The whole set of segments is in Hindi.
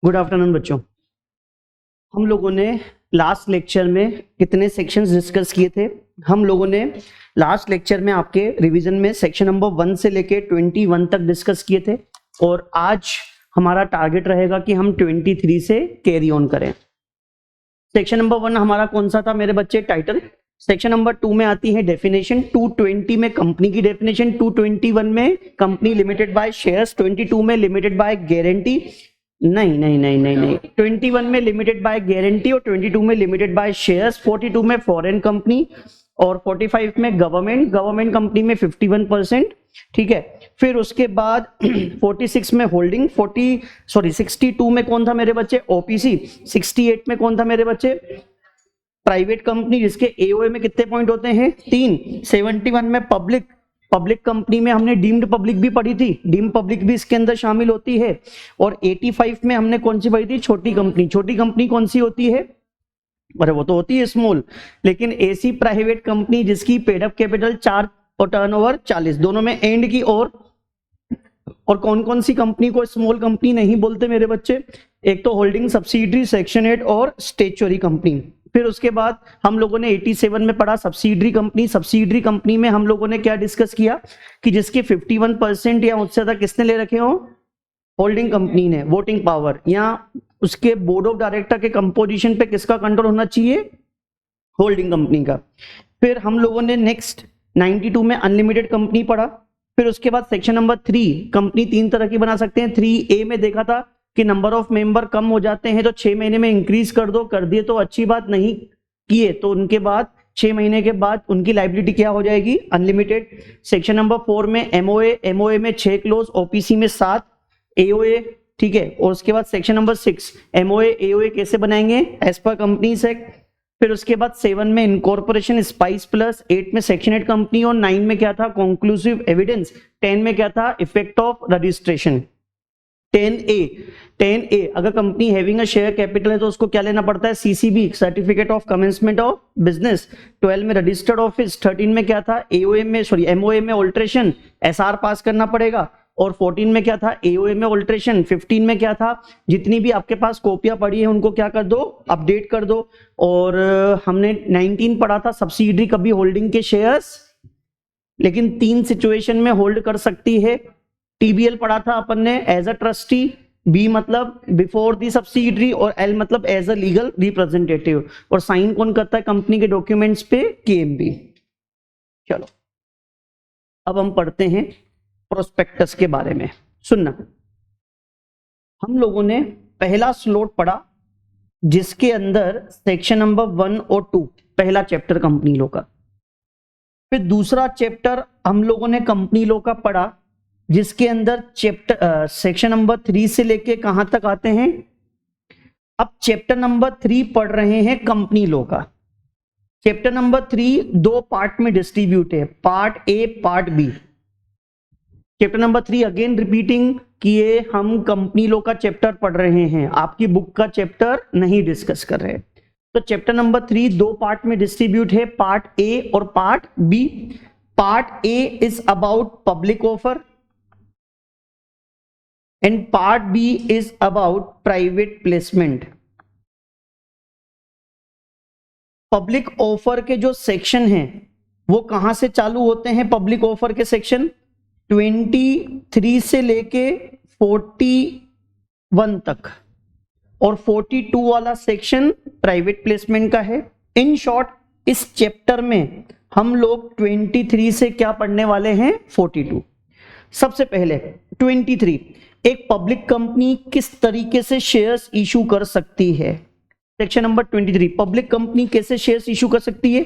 गुड आफ्टरनून बच्चों। हम लोगों ने लास्ट लेक्चर में कितने सेक्शंस डिस्कस किए थे? हम लोगों ने लास्ट लेक्चर में आपके रिवीजन में सेक्शन नंबर 1 से लेके 21 तक डिस्कस किए थे और आज हमारा टारगेट रहेगा कि हम 23 से कैरी ऑन करें। सेक्शन नंबर 1 हमारा कौन सा था मेरे बच्चे? टाइटल। सेक्शन नंबर 2 में आती है डेफिनेशन, 220 में कंपनी की डेफिनेशन, 221 में कंपनी लिमिटेड बाय शेयर्स, 22 में लिमिटेड बाय गारंटी, नहीं 21 में लिमिटेड बाय गारंटी और 22 में लिमिटेड बाय शेयर्स, 42 में फॉरेन कंपनी और 45 में गवर्नमेंट कंपनी में 51%। ठीक है, फिर उसके बाद 46 में होल्डिंग, 62 में कौन था मेरे बच्चे? ओपीसी। 68 में कौन था मेरे बच्चे? प्राइवेट कंपनी, जिसके एओए में कितने पॉइंट होते हैं? 3। 71 में पब्लिक कंपनी में हमने डीम्ड पब्लिक भी पढ़ी थी, डीम्ड पब्लिक भी इसके अंदर शामिल होती है। और 85 में हमने कौन सी पढ़ी थी? छोटी कंपनी कौन सी होती है? अरे वो तो होती है स्मॉल, लेकिन ऐसी प्राइवेट कंपनी जिसकी पेड अप कैपिटल 4 और टर्नओवर 40, दोनों में एंड की। और कौन कौन सी कंपनी को स्मॉल कंपनी नहीं बोलते मेरे बच्चे? एक तो होल्डिंग सब्सिडरी, सेक्शन 8 और स्टेचुरी कंपनी। फिर उसके बाद हम लोगों ने 87 में पढ़ा सब्सिडरी कंपनी में हम लोगों ने क्या डिस्कस किया कि जिसके 51% या उससे ज्यादा किसने ले रखे हो? होल्डिंग कंपनी ने वोटिंग पावर, या उसके बोर्ड ऑफ डायरेक्टर के कंपोजिशन पे किसका कंट्रोल होना चाहिए? होल्डिंग कंपनी का। फिर हम लोगों ने नेक्स्ट 92 में अनलिमिटेड कंपनी पढ़ा। फिर उसके बाद सेक्शन नंबर 3, कंपनी 3 तरह की बना सकते हैं। 3A में देखा था कि नंबर ऑफ मेंबर कम हो जाते हैं तो 6 महीने में इंक्रीज कर दो, कर दिए तो अच्छी बात, नहीं किए तो उनके बाद 6 महीने के बाद उनकी लायबिलिटी क्या हो जाएगी? अनलिमिटेड। सेक्शन नंबर 4 में एमओए में 6 क्लोज, ओपीसी में 7, एओए। ठीक है, और उसके बाद सेक्शन नंबर 6 एमओए एओए कैसे बनाएंगे? As per companies act. फिर उसके बाद 7 में इनकॉर्पोरेशन, स्पाइस प्लस, 8 में सेक्शन 8 कंपनी और 9 में क्या था? Conclusive evidence. 10 में क्या था? Effect of registration. 10A अगर company having a share capital है तो उसको क्या लेना पड़ता है? CCB, certificate of commencement of business. 12 में रजिस्टर्ड ऑफिस। 13 में क्या था? एमओए में ऑल्ट्रेशन, एसआर पास करना पड़ेगा। और 14 में क्या था? एओए में ऑल्ट्रेशन। 15 में क्या था? जितनी भी आपके पास कॉपियां पड़ी है उनको क्या कर दो? अपडेट कर दो। और हमने 19 पढ़ा था सब्सिडरी कभी होल्डिंग के शेयर्स, लेकिन 3 सिचुएशन में होल्ड कर सकती है। टीबीएल पढ़ा था अपन ने एज अ ट्रस्टी, बी मतलब बिफोर दी सब्सिडरी और एल मतलब एज अ लीगल रिप्रेजेंटेटिव। और साइन कौन करता है कंपनी के डॉक्यूमेंट्स पे? केएमबी। चलो अब हम पढ़ते हैं प्रोस्पेक्टस के बारे में। सुनना, हम लोगों ने पहला स्लॉट पढ़ा जिसके अंदर सेक्शन नंबर 1 और 2, पहला चैप्टर कंपनी लॉ का। फिर दूसरा चैप्टर हम लोगों ने कंपनी लॉ का पढ़ा जिसके अंदर चैप्टर सेक्शन नंबर 3 से लेके कहां तक आते हैं? अब चैप्टर नंबर 3 पढ़ रहे हैं कंपनी लॉ का। चैप्टर नंबर 3 2 पार्ट में डिस्ट्रीब्यूट है, part A, part B. Chapter number 3 again repeating किए, हम कंपनी लॉ का चैप्टर पढ़ रहे हैं, आपकी बुक का चैप्टर नहीं डिस्कस कर रहे। तो चैप्टर नंबर 3 2 पार्ट में डिस्ट्रीब्यूट है, पार्ट ए और part B. Part A is about public offer and part B is about private placement। Public offer के जो सेक्शन हैं वो कहां से चालू होते हैं? पब्लिक ऑफर के सेक्शन 23 से लेके 41 तक, और 42 वाला सेक्शन प्राइवेट प्लेसमेंट का है। इन शॉर्ट इस चैप्टर में हम लोग 23 से क्या पढ़ने वाले हैं? 42। सबसे पहले 23, एक पब्लिक कंपनी किस तरीके से शेयर्स इशू कर सकती है? सेक्शन नंबर 23, पब्लिक कंपनी कैसे शेयर्स इशू कर सकती है?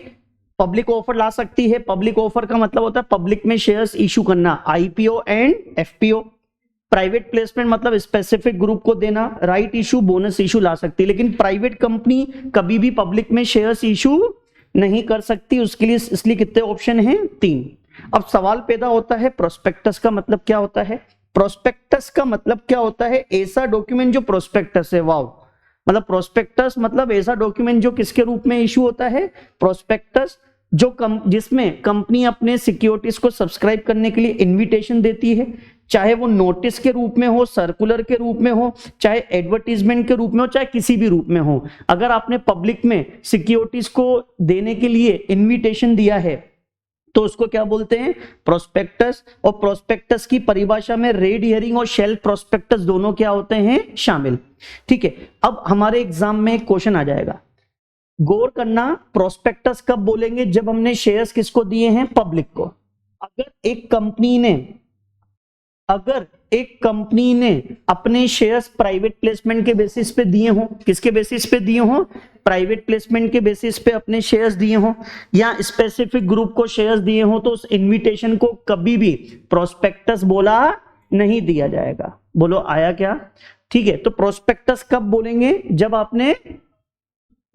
पब्लिक ऑफर ला सकती है। पब्लिक ऑफर का मतलब होता है पब्लिक में शेयर्स इशू करना, IPO and FPO. Private placement मतलब स्पेसिफिक ग्रुप को देना, राइट इशू, बोनस इशू ला सकती है। लेकिन प्राइवेट कंपनी कभी भी पब्लिक में शेयर्स इशू नहीं कर सकती। उसके लिए इसलिए कितने ऑप्शन हैं? 3। अब सवाल पैदा होता है प्रोस्पेक्टस का मतलब क्या होता है? प्रोस्पेक्टस का मतलब क्या होता है? ऐसा डॉक्यूमेंट जो प्रोस्पेक्टस है। वाव, मतलब प्रोस्पेक्टस मतलब ऐसा डॉक्यूमेंट जो किसके रूप में इशू होता है? प्रोस्पेक्टस, जो जिसमें कंपनी अपने सिक्योरिटीज को सब्सक्राइब करने के लिए इन्विटेशन देती है, चाहे वो नोटिस के रूप में हो, सर्कुलर के रूप में हो, चाहे एडवर्टीजमेंट के रूप में हो, चाहे किसी भी रूप में हो, अगर आपने पब्लिक में सिक्योरिटीज को देने के लिए इन्विटेशन दिया है तो उसको क्या बोलते हैं? प्रोस्पेक्टस। और प्रोस्पेक्टस की परिभाषा में रेड हियरिंग और शेल्फ प्रोस्पेक्टस दोनों क्या होते हैं? शामिल। ठीक है, अब हमारे एग्जाम में एक क्वेश्चन आ जाएगा, गौर करना, प्रोस्पेक्टस कब बोलेंगे? जब हमने शेयर्स किसको दिए हैं? पब्लिक को। अगर एक कंपनी ने अपने शेयर्स प्राइवेट प्लेसमेंट के बेसिस पे दिए हो, किसके बेसिस पे दिए हो? प्राइवेट प्लेसमेंट के बेसिस पे अपने शेयर्स दिए हो, या स्पेसिफिक ग्रुप को शेयर्स दिए हो, तो उस इन्विटेशन को कभी भी प्रोस्पेक्टस बोला नहीं दिया जाएगा। बोलो आया क्या? ठीक है, तो प्रोस्पेक्टस कब बोलेंगे? जब आपने,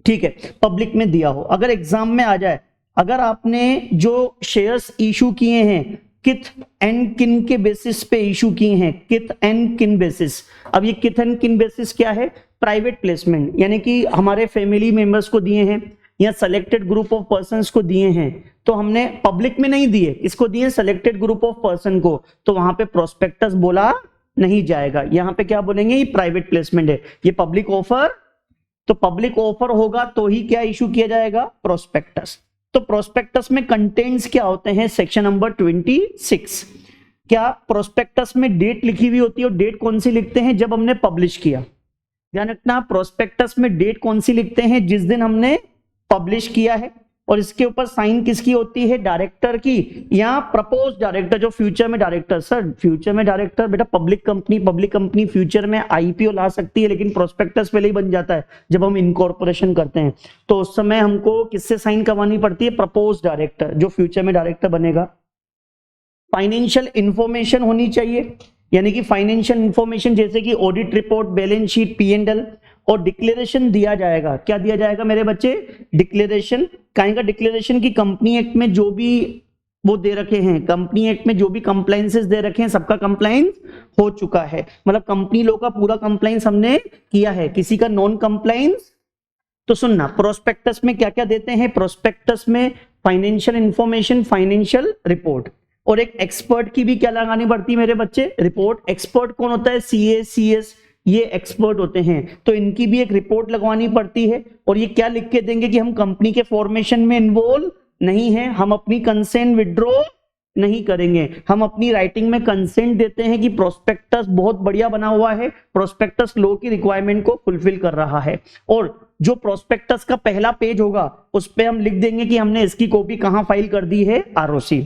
ठीक है, पब्लिक में दिया हो। अगर एग्जाम में आ जाए, अगर आपने जो शेयर्स इशू किए हैं किथ एंड किन के बेसिस पे इशू किए हैं, किथ एंड किन बेसिस। अब ये किथ एंड किन बेसिस क्या है? प्राइवेट प्लेसमेंट, यानी कि हमारे फैमिली मेंबर्स को दिए हैं या सेलेक्टेड ग्रुप ऑफ पर्संस को दिए हैं, तो हमने पब्लिक में नहीं दिए, इसको दिए सेलेक्टेड ग्रुप ऑफ पर्सन को, तो वहां पे प्रोस्पेक्टस बोला नहीं जाएगा। यहां पे क्या बोलेंगे? ये प्राइवेट प्लेसमेंट है, ये पब्लिक ऑफर, तो पब्लिक ऑफर होगा तो ही क्या इशू किया जाएगा? प्रोस्पेक्टस। तो प्रोस्पेक्टस में कंटेंट्स क्या होते हैं? Section number 26। क्या प्रोस्पेक्टस में डेट लिखी हुई होती है? और डेट कौन सी लिखते हैं? जब हमने पब्लिश किया। ध्यान रखना, प्रोस्पेक्टस में डेट कौन सी लिखते हैं? जिस दिन हमने पब्लिश किया है। और इसके ऊपर साइन किसकी होती है? डायरेक्टर की, या प्रपोज डायरेक्टर, जो फ्यूचर में डायरेक्टर। सर फ्यूचर में डायरेक्टर, बेटा पब्लिक कंपनी फ्यूचर में आईपीओ ला सकती है, लेकिन प्रोस्पेक्टस पहले ही बन जाता है जब हम इनकॉर्पोरेशन करते हैं, तो उस समय हमको किससे साइन करवानी पड़ती है? प्रपोज डायरेक्टर, जो फ्यूचर में डायरेक्टर बनेगा। फाइनेंशियल इंफॉर्मेशन होनी चाहिए, यानी कि फाइनेंशियल इंफॉर्मेशन जैसे कि audit report, balance sheet, P&L, और डिक्लेरेशन दिया जाएगा। क्या दिया जाएगा मेरे बच्चे? डिक्लेरेशन। काहे का डिक्लेरेशन? की कंपनी एक्ट में जो भी वो दे रखे हैं, कंपनी एक्ट में जो भी कंप्लायंसेस दे रखे हैं, सबका कंप्लायंस हो चुका है, मतलब कंपनी लॉ का पूरा कंप्लायंस हमने किया है, किसी का नॉन कंप्लायंस। तो सुनना, प्रोस्पेक्टस में क्या क्या देते हैं? प्रोस्पेक्टस में फाइनेंशियल इंफॉर्मेशन, फाइनेंशियल रिपोर्ट, और एक एक्सपर्ट की भी क्या लगानी पड़ती है मेरे बच्चे? रिपोर्ट। एक्सपर्ट कौन होता है? CA, CS, ये एक्सपर्ट होते हैं, तो इनकी भी एक रिपोर्ट लगवानी पड़ती है। और ये क्या लिख के देंगे? कि हम कंपनी के फॉर्मेशन में इन्वॉल्व नहीं है, हम अपनी कंसेंट विड्रॉ नहीं करेंगे, हम अपनी राइटिंग में कंसेंट देते हैं कि प्रोस्पेक्टस बहुत बढ़िया बना हुआ है, प्रोस्पेक्टस लॉ की रिक्वायरमेंट को फुलफिल कर रहा है। और जो प्रोस्पेक्टस का पहला पेज होगा उस पे हम लिख देंगे कि हमने इसकी कॉपी कहां फाइल कर दी है? ROC।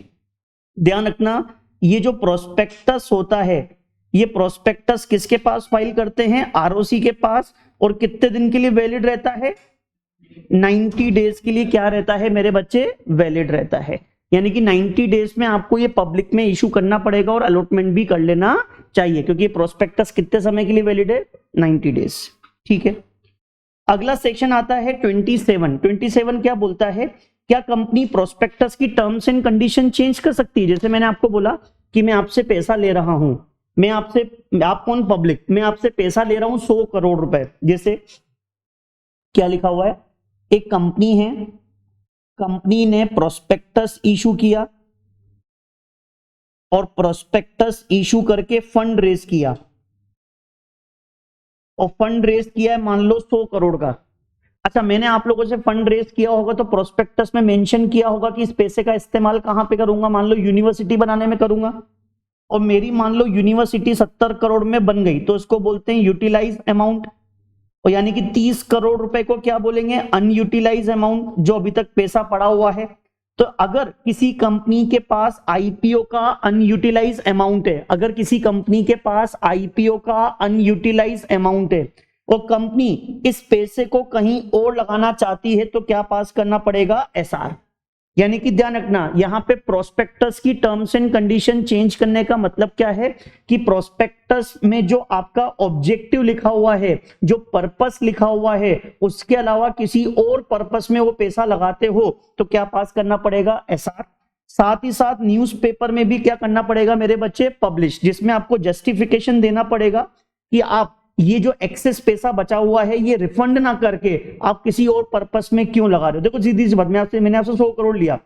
ध्यान रखना, ये जो प्रोस्पेक्टस होता है, ये प्रोस्पेक्टस किसके पास फाइल करते हैं? ROC के पास। और कितने दिन के लिए वैलिड रहता है? 90 डेज के लिए क्या रहता है मेरे बच्चे? वैलिड रहता है। यानी कि 90 डेज में आपको ये पब्लिक में इशू करना पड़ेगा और अलॉटमेंट भी कर लेना चाहिए, क्योंकि ये प्रोस्पेक्टस कितने समय के लिए वैलिड है? 90 डेज। ठीक है, अगला सेक्शन आता है 27। 27 क्या बोलता है? क्या कंपनी प्रोस्पेक्टस की टर्म्स एंड कंडीशन चेंज कर सकती है? जैसे मैंने आपको बोला कि मैं आपसे पैसा ले रहा हूं, मैं आपसे, आप कौन? पब्लिक, मैं आपसे पैसा ले रहा हूं 100 करोड़ रुपए। जैसे क्या लिखा हुआ है? एक कंपनी है, कंपनी ने प्रोस्पेक्टस इशू किया, और प्रोस्पेक्टस इशू करके फंड रेज किया, और फंड रेज किया है मान लो 100 करोड़ का। अच्छा, मैंने आप लोगों से फंड रेज किया होगा तो प्रोस्पेक्टस में मेंशन किया होगा कि इस पैसे का इस्तेमाल कहां पे करूंगा? मान लो यूनिवर्सिटी बनाने में करूंगा, और मेरी मान लो यूनिवर्सिटी 70 करोड़ में बन गई, तो इसको बोलते हैं यूटिलाइज अमाउंट। और यानी कि 30 करोड़ रुपए को क्या बोलेंगे? अनयूटिलाइज अमाउंट, जो अभी तक पैसा पड़ा हुआ है। तो अगर किसी कंपनी के पास आईपीओ का अनयूटिलाइज अमाउंट है, अगर किसी कंपनी के पास आईपीओ का अनयूटिलाइज अमाउंट है, और कंपनी इस पैसे को कहीं और लगाना चाहती है, तो क्या पास करना पड़ेगा? SR। यानी कि ध्यान रखना, यहां पे प्रोस्पेक्टस की टर्म्स एंड कंडीशन चेंज करने का मतलब क्या है? कि प्रोस्पेक्टस में जो आपका ऑब्जेक्टिव लिखा हुआ है, जो पर्पस लिखा हुआ है, उसके अलावा किसी और पर्पस में वो पैसा लगाते हो तो क्या पास करना पड़ेगा? SR। साथ ही साथ न्यूज़पेपर में भी क्या करना पड़ेगा मेरे बच्चे? पब्लिश, जिसमें आपको जस्टिफिकेशन देना पड़ेगा कि आप ये जो एक्सेस पैसा बचा हुआ है ये रिफंड ना करके आप किसी और पर्पस में क्यों लगा रहे हो। देखो सीधी सी बात, मैंने आपसे 100 करोड़ लिया,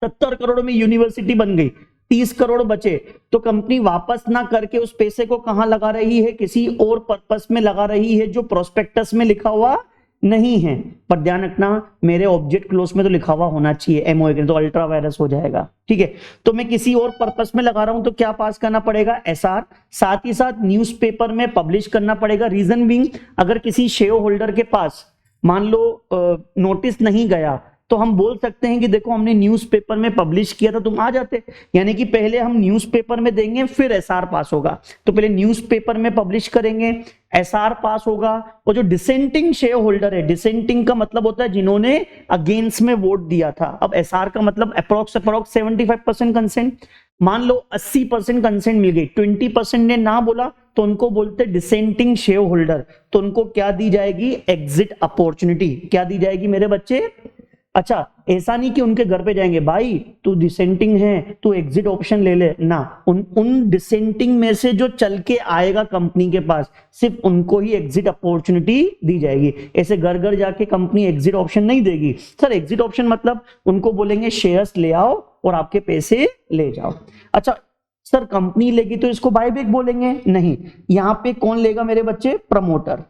70 करोड़ में यूनिवर्सिटी बन गई, 30 करोड़ बचे तो कंपनी वापस ना करके उस पैसे को कहां लगा रही है, किसी और पर्पस में लगा रही है जो प्रोस्पेक्टस में लिखा हुआ नहीं है। पर ध्यान रखना मेरे ऑब्जेक्ट क्लोज में तो लिखा हुआ होना चाहिए एमओए के, तो अल्ट्रा वायरस हो जाएगा। ठीक है, तो मैं किसी और पर्पस में लगा रहा हूं तो क्या पास करना पड़ेगा, एसआर। साथ ही साथ न्यूज़पेपर में पब्लिश करना पड़ेगा। रीजन बीइंग, अगर किसी शेयर होल्डर के पास मान लो नोटिस नहीं गया तो हम बोल सकते हैं कि देखो हमने न्यूज़पेपर में पब्लिश किया था, तुम आ जाते। यानी कि पहले हम न्यूज़पेपर में देंगे फिर एसआर पास होगा। तो पहले न्यूज़पेपर में पब्लिश करेंगे, एसआर पास होगा। और जो डिसेंटिंग शेयर होल्डर है, डिसेंटिंग का मतलब होता है जिन्होंने अगेंस्ट में वोट दिया था। अब एसआर का मतलब अप्रोक्स 75% कंसेंट। मान लो 80% कंसेंट मिल गई, 20% ने ना बोला तो उनको बोलते डिसेंटिंग शेयर होल्डर। तो उनको क्या दी जाएगी, एग्जिट अपॉर्चुनिटी। क्या दी जाएगी मेरे बच्चे? अच्छा, ऐसा नहीं कि उनके घर पे जाएंगे, भाई तू डिसेंटिंग है तू एग्जिट ऑप्शन ले ले ना। उन डिसेंटिंग में से जो चल के आएगा कंपनी के पास सिर्फ उनको ही एग्जिट अपॉर्चुनिटी दी जाएगी। ऐसे घर घर जाके कंपनी एग्जिट ऑप्शन नहीं देगी। सर एग्जिट ऑप्शन मतलब उनको बोलेंगे शेयर्स ले आओ और आपके पैसे ले जाओ। अच्छा सर कंपनी लेगी तो इसको बायबैक बोलेंगे? नहीं, यहां पे कौन लेगा मेरे बच्चे, प्रमोटर।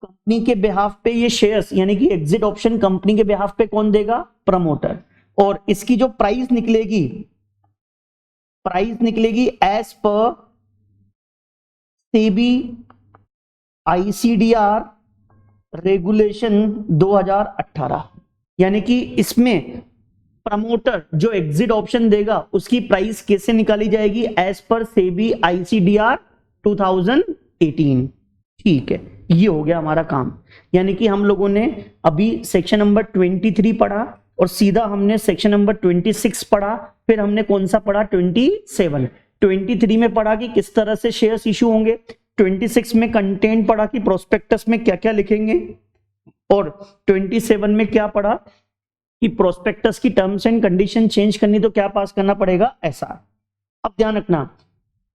कंपनी के बिहाफ पे ये शेयर्स यानी कि एग्जिट ऑप्शन कंपनी के बिहाफ पे कौन देगा, प्रमोटर। और इसकी जो प्राइस निकलेगी as per SEBI ICDR regulation 2018। यानी कि इसमें प्रमोटर जो एग्जिट ऑप्शन देगा उसकी प्राइस कैसे निकाली जाएगी, एज पर सेबी आईसीडीआर 2018। ठीक है, ये हो गया हमारा काम। यानी कि हम लोगों ने अभी सेक्शन नंबर 23 पढ़ा और सीधा हमने सेक्शन नंबर 26 पढ़ा, फिर हमने कौन सा पढ़ा, 27। 23 में पढ़ा कि किस तरह से शेयर्स इशू होंगे, 26 में कंटेंट पढ़ा कि प्रोस्पेक्टस में क्या क्या लिखेंगे, और 27 में क्या पढ़ा कि प्रोस्पेक्टस की टर्म्स एंड कंडीशन चेंज करनी तो क्या पास करना पड़ेगा, एसआर। अब ध्यान रखना,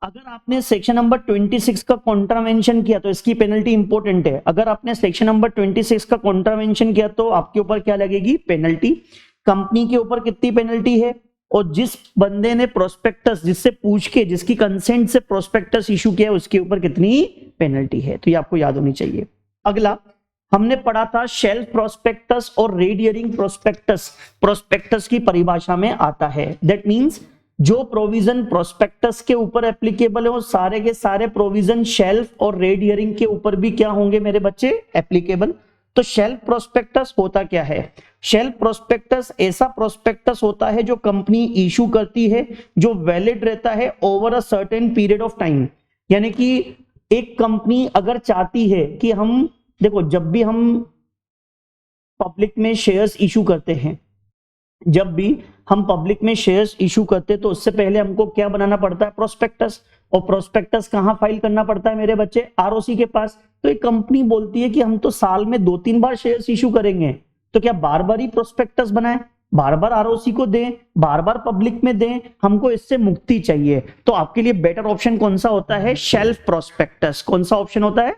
अगर आपने सेक्शन नंबर 26 का कॉन्ट्रावेंशन किया तो इसकी पेनल्टी इंपॉर्टेंट है। अगर आपने सेक्शन नंबर 26 का कॉन्ट्रावेंशन किया तो आपके ऊपर क्या लगेगी, पेनल्टी। कंपनी के ऊपर कितनी पेनल्टी है, और जिस बंदे ने प्रोस्पेक्टस जिससे पूछ के जिसकी कंसेंट से प्रोस्पेक्टस इशू किया उसके ऊपर कितनी पेनल्टी है, तो ये आपको याद होनी चाहिए। अगला हमने पढ़ा था शेल्फ प्रोस्पेक्टस और रेड हियरिंग प्रोस्पेक्टस। प्रोस्पेक्टस की परिभाषा में आता है, दैट मींस जो प्रोविजन प्रोस्पेक्टस के ऊपर एप्लीकेबल है वो सारे के सारे प्रोविजन शेल्फ और रेड हियरिंग के ऊपर भी क्या होंगे मेरे बच्चे, एप्लीकेबल। तो शेल्फ प्रोस्पेक्टस होता क्या है, शेल्फ प्रोस्पेक्टस ऐसा प्रोस्पेक्टस होता है जो कंपनी इशू करती है जो वैलिड रहता है over a certain period of time. यानी कि एक कंपनी अगर चाहती है कि हम देखो, जब भी हम पब्लिक में शेयर्स इशू करते हैं, जब भी हम पब्लिक में शेयर्स इशू करते हैं तो उससे पहले हमको क्या बनाना पड़ता है, प्रोस्पेक्टस। और प्रोस्पेक्टस कहां फाइल करना पड़ता है मेरे बच्चे, आरओसी के पास। तो एक कंपनी बोलती है कि हम तो साल में 2-3 बार शेयर्स इशू करेंगे, तो क्या बार बार ही प्रोस्पेक्टस बनाएं, बार बार आरओसी को दें, बार बार पब्लिक में दें, हमको इससे मुक्ति चाहिए। तो आपके लिए बेटर ऑप्शन कौन सा होता है, शेल्फ प्रोस्पेक्टस। कौन सा ऑप्शन होता है,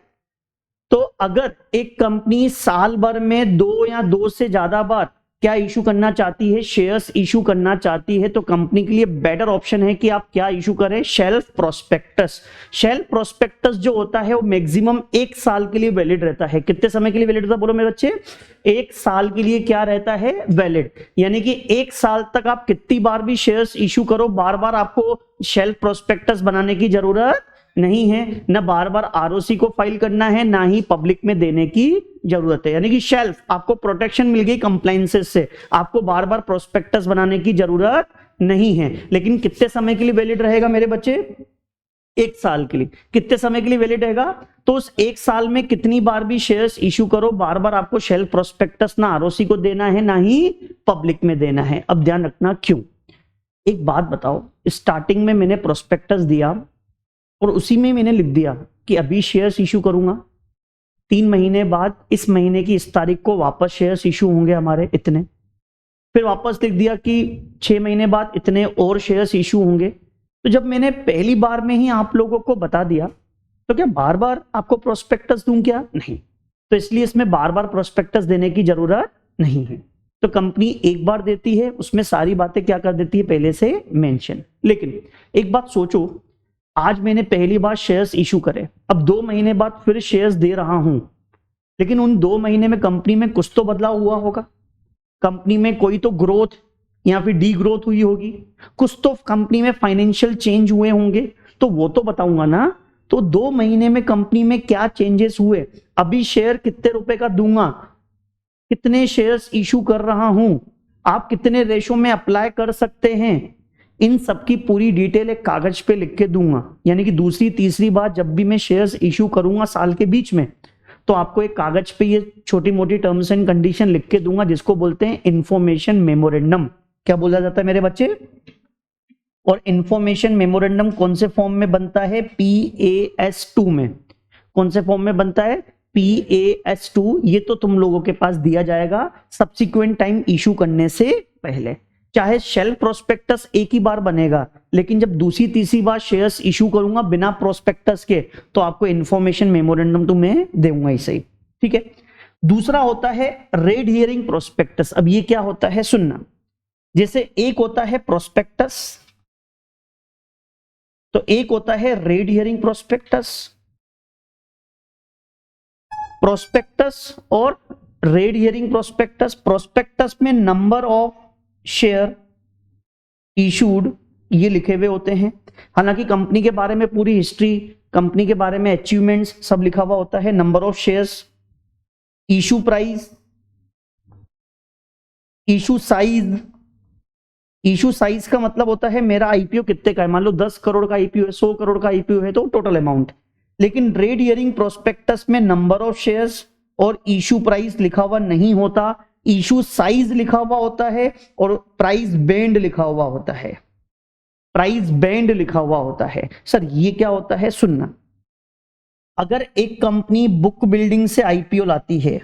तो अगर एक कंपनी साल भर में 2 या 2 से ज्यादा बार क्या इशू करना चाहती है, शेयर्स इशू करना चाहती है, तो कंपनी के लिए बेटर ऑप्शन है कि आप क्या इशू करें, शेल्फ प्रोस्पेक्टस। शेल्फ प्रोस्पेक्टस जो होता है वो मैक्सिमम 1 साल के लिए वैलिड रहता है। कितने समय के लिए वैलिड रहता है बोलो मेरे बच्चे, 1 साल के लिए क्या रहता है, वैलिड। यानी कि 1 साल तक आप कितनी बार भी शेयर्स इशू करो, बार बार आपको शेल्फ प्रोस्पेक्टस बनाने की जरूरत नहीं है, न बार बार आरओसी को फाइल करना है, ना ही पब्लिक में देने की जरूरत है। यानी कि शेल्फ आपको प्रोटेक्शन मिल गई कंप्लायंसेस से, आपको बार बार प्रोस्पेक्टस बनाने की जरूरत नहीं है। लेकिन कितने समय के लिए वैलिड रहेगा मेरे बच्चे, 1 साल के लिए। कितने समय के लिए वैलिड रहेगा, तो उस 1 साल में कितनी बार भी शेयर्स इशू करो, बार बार आपको शेल्फ प्रोस्पेक्टस ना आरओसी को देना है ना ही पब्लिक में देना है। अब ध्यान रखना क्यों, एक बात बताओ, स्टार्टिंग में मैंने प्रोस्पेक्टस दिया और उसी में मैंने लिख दिया कि अभी शेयर्स इशू करूंगा, 3 महीने बाद इस महीने की इस तारीख को वापस शेयर्स इशू होंगे हमारे इतने, फिर वापस लिख दिया कि 6 महीने बाद इतने और शेयर्स इशू होंगे। तो जब मैंने पहली बार में ही आप लोगों को बता दिया तो क्या बार बार आपको प्रोस्पेक्टस दूं क्या, नहीं। तो इसलिए इसमें बार बार प्रोस्पेक्टस देने की जरूरत नहीं है। तो कंपनी एक बार देती है, उसमें सारी बातें क्या कर देती है पहले से मेंशन। लेकिन एक बात सोचो, आज मैंने पहली बार शेयर्स इशू करे, अब 2 महीने बाद फिर शेयर्स दे रहा हूं, लेकिन उन 2 महीने में कंपनी में कुछ तो बदलाव हुआ होगा, कंपनी में कोई तो ग्रोथ या फिर डी ग्रोथ हुई होगी, कुछ तो कंपनी में फाइनेंशियल चेंज हुए होंगे, तो वो तो बताऊंगा ना। तो 2 महीने में कंपनी में क्या चेंजेस हुए, अभी शेयर कितने रुपए का दूंगा, कितने शेयर्स इशू कर रहा हूं, आप कितने रेशो में अप्लाई कर सकते हैं, इन सब की पूरी डिटेल एक कागज पे लिख के दूंगा। यानी कि दूसरी तीसरी बार जब भी मैं शेयर्स इशू करूंगा साल के बीच में, तो आपको एक कागज पे ये छोटी मोटी टर्म्स एंड कंडीशन लिख के दूंगा, जिसको बोलते हैं इंफॉर्मेशन मेमोरेंडम। क्या बोला जाता है मेरे बच्चे? और इंफॉर्मेशन मेमोरेंडम कौन से फॉर्म में बनता है? PAS2 में। कौन से फॉर्म में बनता है? PAS2। ये तो तुम लोगों के पास दिया जाएगा सब्सिक्वेंट टाइम इशू करने से पहले। चाहे शेल्फ प्रोस्पेक्टस एक ही बार बनेगा, लेकिन जब दूसरी तीसरी बार शेयर्स इशू करूंगा बिना प्रोस्पेक्टस के, तो आपको इंफॉर्मेशन मेमोरेंडम तो मैं दूंगा ही सही। ठीक है। दूसरा होता है रेड हियरिंग प्रोस्पेक्टस। अब ये क्या होता है सुनना, जैसे एक होता है प्रोस्पेक्टस, तो एक होता है रेड हियरिंग प्रोस्पेक्टस। प्रोस्पेक्टस और रेड हियरिंग प्रोस्पेक्टस। प्रोस्पेक्टस में नंबर ऑफ शेयर इशूड ये लिखे हुए होते हैं, हालांकि कंपनी के बारे में पूरी हिस्ट्री, कंपनी के बारे में अचीवमेंट्स सब लिखा हुआ होता है। Number of shares, issue price, issue size. Issue size का मतलब होता है मेरा आईपीओ कितने का है, मान लो 10 करोड़ का आईपीओ है, 100 करोड़ का आईपीओ है, तो टोटल अमाउंट। लेकिन रेड हियरिंग प्रोस्पेक्टस में नंबर ऑफ शेयर्स और इशू प्राइस लिखा हुआ नहीं होता, इशू साइज लिखा हुआ होता है और प्राइस बैंड लिखा हुआ होता है। प्राइस बैंड लिखा हुआ होता है। सर ये क्या होता है सुनना, अगर एक कंपनी बुक बिल्डिंग से आईपीओ लाती है,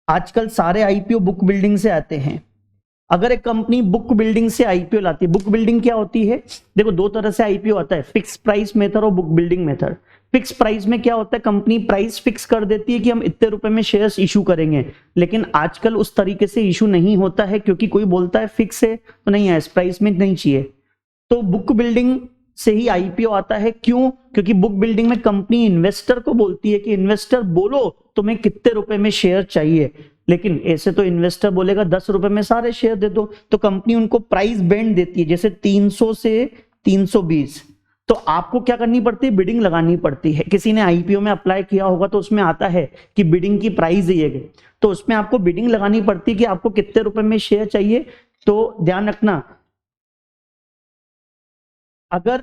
आजकल सारे आईपीओ बुक बिल्डिंग से आते हैं, अगर एक कंपनी बुक बिल्डिंग से आईपीओ लाती है, बुक बिल्डिंग क्या होती है? देखो 2 तरह से आईपीओ आता है, फिक्स प्राइस मेथड और book building method. Fix price में क्या होता है, कंपनी प्राइस फिक्स कर देती है कि हम इतने रुपए में शेयर्स इशू करेंगे, लेकिन आजकल उस तरीके से इशू नहीं होता है, क्योंकि कोई बोलता है फिक्स है तो नहीं है, इस प्राइस में नहीं चाहिए। तो बुक बिल्डिंग से ही आईपीओ आता है। क्यों? क्योंकि बुक बिल्डिंग में कंपनी इन्वेस्टर को बोलती है कि इन्वेस्टर बोलो तुम्हें कितने रुपए में शेयर चाहिए, लेकिन ऐसे तो इन्वेस्टर बोलेगा 10 रुपए में सारे शेयर दे दो, तो कंपनी उनको प्राइस बैंड देती है, जैसे 300 से 320। तो आपको क्या करनी पड़ती है? बिडिंग लगानी पड़ती है। किसी ने आईपीओ में अप्लाई किया होगा तो उसमें आता है कि बिडिंग की प्राइस ये है, तो उसमें आपको बिडिंग लगानी पड़ती है कि आपको कितने रुपए में शेयर चाहिए। तो ध्यान रखना, अगर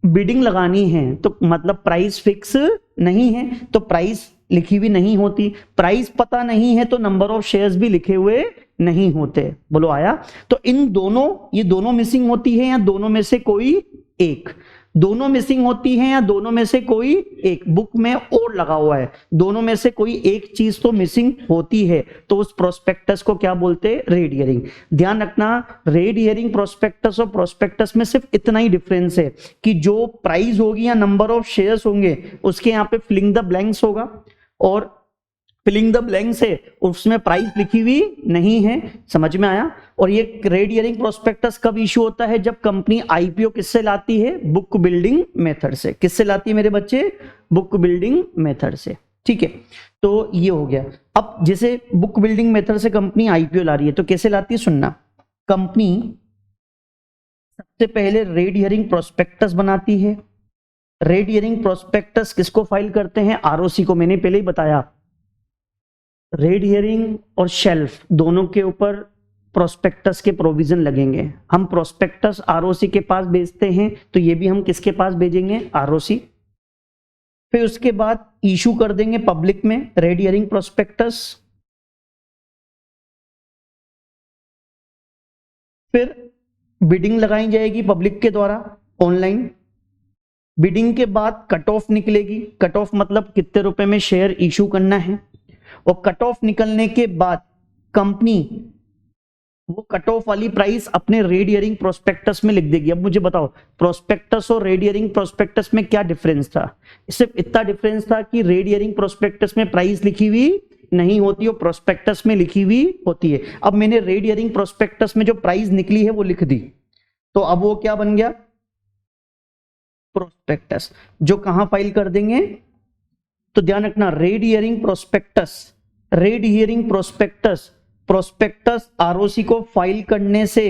बिडिंग लगानी है तो मतलब प्राइस फिक्स नहीं है तो प्राइस लिखी हुई नहीं होती, प्राइस पता नहीं है तो नंबर ऑफ शेयर्स भी लिखे हुए नहीं होते। बोलो आया? तो इन दोनों, ये दोनों मिसिंग होती है या दोनों में से कोई एक? दोनों मिसिंग होती है या दोनों में से कोई एक? बुक में और लगा हुआ है, दोनों में से कोई एक चीज तो मिसिंग होती है, तो उस प्रोस्पेक्टस को क्या बोलते हैं? Red herring. ध्यान रखना, रेड हियरिंग प्रोस्पेक्टस और प्रोस्पेक्टस में सिर्फ इतना ही डिफरेंस है कि जो प्राइस होगी या नंबर ऑफ शेयर्स होंगे उसके यहाँ पे फिलिंग द ब्लैंक्स होगा, और फिलिंग द ब्लैंक्स है उसमें प्राइस लिखी हुई नहीं है। समझ में आया? और ये रेड हियरिंग प्रोस्पेक्टस कब इशू होता है? जब कंपनी आईपीओ किससे लाती है? बुक बिल्डिंग मेथड से। किससे लाती है मेरे बच्चे? बुक बिल्डिंग मेथड से। ठीक है, तो ये हो गया। अब जैसे बुक बिल्डिंग मेथड से कंपनी आईपीओ ला रही है तो कैसे लाती है सुनना, कंपनी सबसे पहले रेड हियरिंग प्रोस्पेक्टस बनाती है। रेड हियरिंग प्रोस्पेक्टस किसको फाइल करते हैं? आरओसी को। मैंने पहले ही बताया, रेड हियरिंग और शेल्फ दोनों के ऊपर प्रोस्पेक्टस के प्रोविजन लगेंगे। हम प्रोस्पेक्टस आरओसी के पास भेजते हैं, तो ये भी हम किसके पास भेजेंगे? आरओसी। फिर उसके बाद इशू कर देंगे पब्लिक में रेड हियरिंग प्रोस्पेक्टस। फिर बिडिंग लगाई जाएगी पब्लिक के द्वारा ऑनलाइन। बिडिंग के बाद कट ऑफ निकलेगी। कट ऑफ मतलब कितने रुपए में शेयर इशू करना है, और कट ऑफ निकलने के बाद कंपनी वो कट ऑफ वाली प्राइस अपने रेड हियरिंग प्रोस्पेक्टस में लिख देगी। अब मुझे बताओ, प्रोस्पेक्टस और रेड हियरिंग प्रोस्पेक्टस में क्या डिफरेंस था? सिर्फ इतना डिफरेंस था कि रेड हियरिंग प्रोस्पेक्टस में प्राइस लिखी हुई नहीं होती, वो प्रोस्पेक्टस में लिखी हुई होती है। अब मैंने रेड हियरिंग प्रोस्पेक्टस में जो प्राइस निकली है वो लिख दी, तो अब वो क्या बन गया, प्रोस्पेक्टस, जो कहां फाइल कर देंगे, तो ध्यान रखना, red herring prospectus, red herring prospectus, prospectus ROC को फाइल करने से,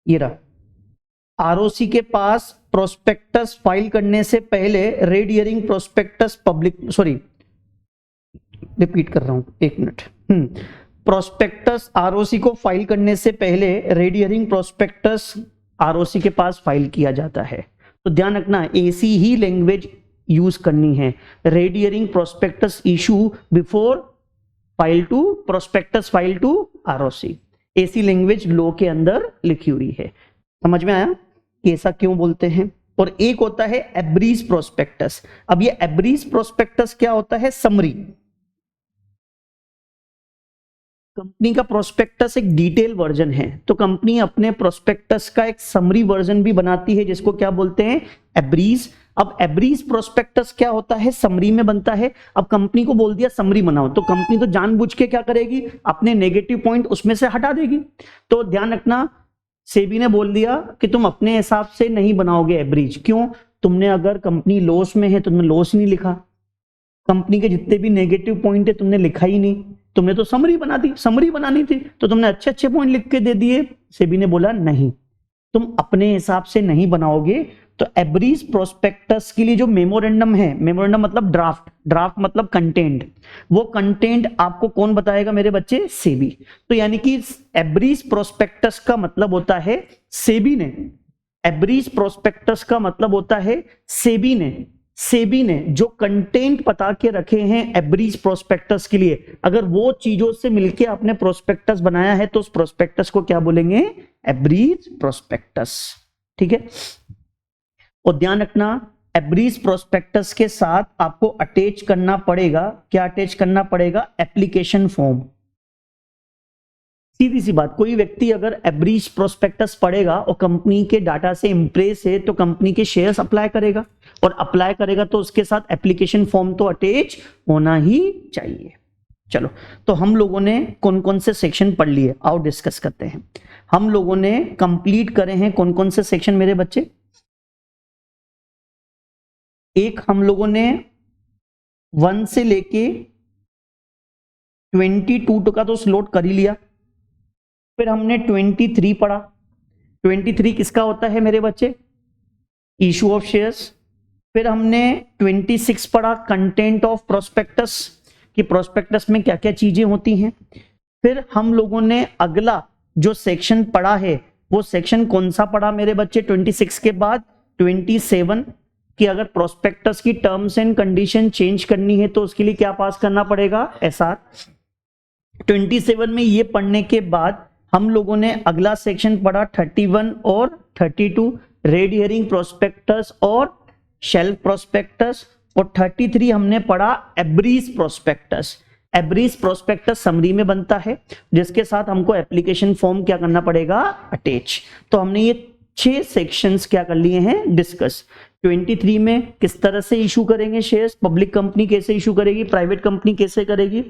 ये रहा, आरओसी के पास प्रोस्पेक्टस फाइल करने से पहले red herring prospectus public, sorry repeat कर रहा हूं, एक मिनट, प्रोस्पेक्टस आरओसी को फाइल करने से पहले रेड हियरिंग प्रोस्पेक्टस आरओसी के पास फाइल किया जाता है। तो ध्यान रखना, ऐसी ही लैंग्वेज यूज करनी है, red herring prospectus issue before file to prospectus file to ROC, ऐसी लैंग्वेज लॉ के अंदर लिखी हुई है। समझ में आया कि ऐसा क्यों बोलते हैं। और एक होता है एब्रीज प्रोस्पेक्टस। अब ये एब्रीज प्रोस्पेक्टस क्या होता है, समरी। कंपनी का प्रोस्पेक्टस एक डिटेल वर्जन है, तो कंपनी अपने प्रोस्पेक्टस का एक समरी वर्जन भी बनाती है, जिसको क्या बोलते हैं, एब्रीज। अब एब्रीज प्रोस्पेक्टस क्या होता है, समरी में बनता है। अब कंपनी को बोल दिया समरी बनाओ, तो कंपनी तो जानबूझ के क्या करेगी, अपने नेगेटिव पॉइंट उसमें से हटा देगी। तो ध्यान रखना, सेबी ने बोल दिया कि तुम अपने हिसाब से नहीं बनाओगे एब्रीज। क्यों, तुमने अगर कंपनी लॉस में है तो तुमने लॉस नहीं लिखा, कंपनी के जितने भी नेगेटिव पॉइंट है तुमने लिखा ही नहीं, तुमने तो समरी बना दी, समरी बनानी थी तो तुमने अच्छे अच्छे पॉइंट लिख के दे दिए। सेबी ने बोला नहीं, तुम अपने हिसाब से नहीं बनाओगे। तो एब्रीज प्रोस्पेक्टस के लिए जो मेमोरेंडम है, मेमोरेंडम मतलब ड्राफ्ट, ड्राफ्ट मतलब कंटेंट, वो कंटेंट आपको कौन बताएगा मेरे बच्चे, सेबी। तो यानी कि एब्रीज प्रोस्पेक्टस का मतलब होता है सेबी ने, एब्रीज प्रोस्पेक्टस का मतलब होता है सेबी ने, सेबी ने जो कंटेंट बता के रखे हैं एब्रीज प्रोस्पेक्टस के लिए, अगर वो चीजों से मिलके आपने प्रोस्पेक्टस बनाया है तो उस प्रोस्पेक्टस को क्या बोलेंगे, एब्रीज प्रोस्पेक्टस। ठीक है। और ध्यान रखना, एब्रीज प्रोस्पेक्टस के साथ आपको अटैच करना पड़ेगा, क्या अटैच करना पड़ेगा, एप्लीकेशन फॉर्म। सीधी सी बात, कोई व्यक्ति अगर एब्रीज प्रोस्पेक्टस पढ़ेगा और कंपनी के डाटा से इंप्रेस है तो कंपनी के शेयर्स अप्लाई करेगा, और अप्लाई करेगा तो उसके साथ एप्लीकेशन फॉर्म तो अटैच होना ही चाहिए। चलो, तो हम लोगों ने कौन कौन से सेक्शन पढ़ लिए, आओ डिस्कस करते हैं। हम लोगों ने कंप्लीट करे हैं कौन कौन से सेक्शन मेरे बच्चे, एक हम लोगों ने 1 से लेके 22 का तो स्लोट कर ही लिया, फिर हमने 23 पढ़ा। 23 किसका होता है मेरे बच्चे, इशू ऑफ शेयर्स। फिर हमने 26 पढ़ा, कंटेंट ऑफ प्रोस्पेक्टस, कि प्रोस्पेक्टस में क्या क्या चीजें होती हैं। फिर हम लोगों ने अगला जो सेक्शन पढ़ा है वो सेक्शन कौन सा पढ़ा मेरे बच्चे, 26 के बाद 27, कि अगर प्रोस्पेक्टस की टर्म्स एंड कंडीशन चेंज करनी है तो उसके लिए क्या पास करना पड़ेगा, एसआर। 27 में ये पढ़ने के बाद हम लोगों ने अगला सेक्शन पढ़ा 31 और 32, रेड हियरिंग प्रोस्पेक्टस और शेल्फ प्रोस्पेक्टस। और 33 हमने पढ़ा एब्रीज प्रोस्पेक्टस। एब्रीज प्रोस्पेक्टस समरी में बनता है, जिसके साथ हमको एप्लीकेशन फॉर्म क्या करना पड़ेगा, अटैच। तो हमने ये 6 सेक्शंस क्या कर लिए हैं, डिस्कस। 23 में किस तरह से इशू करेंगे शेयर्स, पब्लिक कंपनी कैसे इशू करेगी, प्राइवेट कंपनी कैसे करेगी।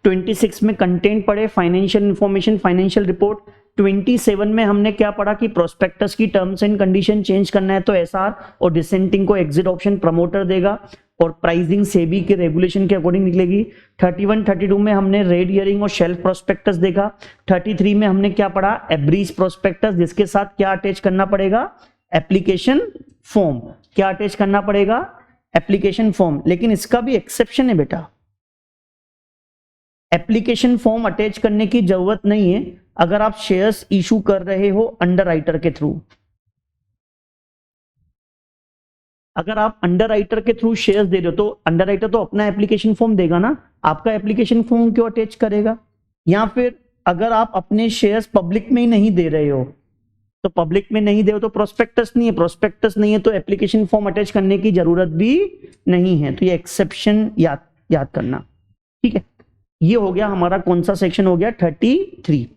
26 में कंटेंट पढ़े, फाइनेंशियल इंफॉर्मेशन, फाइनेंशियल रिपोर्ट। 27 में हमने क्या पढ़ा कि प्रोस्पेक्टस की टर्म्स एंड कंडीशन चेंज करना है तो एसआर, और डिसेंटिंग को एग्जिट ऑप्शन प्रमोटर देगा, और प्राइसिंग सेबी के रेगुलेशन के अकॉर्डिंग निकलेगी। 31, 32 में हमने रेड हियरिंग और शेल्फ प्रोस्पेक्टस देखा। 33 में हमने क्या पढ़ा, एब्रीज प्रोस्पेक्टस, जिसके साथ क्या अटैच करना पड़ेगा, एप्लीकेशन फॉर्म। क्या अटैच करना पड़ेगा, एप्लीकेशन फॉर्म। लेकिन इसका भी एक्सेप्शन है बेटा, एप्लीकेशन फॉर्म अटैच करने की जरूरत नहीं है अगर आप शेयर्स इशू कर रहे हो अंडरराइटर के थ्रू। अगर आप अंडरराइटर के थ्रू शेयर्स दे रहे हो तो अंडरराइटर तो अपना एप्लीकेशन फॉर्म देगा ना, आपका एप्लीकेशन फॉर्म क्यों अटैच करेगा। या फिर अगर आप अपने शेयर्स पब्लिक में ही नहीं दे रहे हो, तो पब्लिक में नहीं दे हो तो प्रोस्पेक्टस नहीं है, प्रोस्पेक्टस नहीं है तो एप्लीकेशन फॉर्म अटैच करने की जरूरत भी नहीं है। तो ये एक्सेप्शन याद करना, ठीक है। ये हो गया हमारा कौन सा सेक्शन हो गया, 33।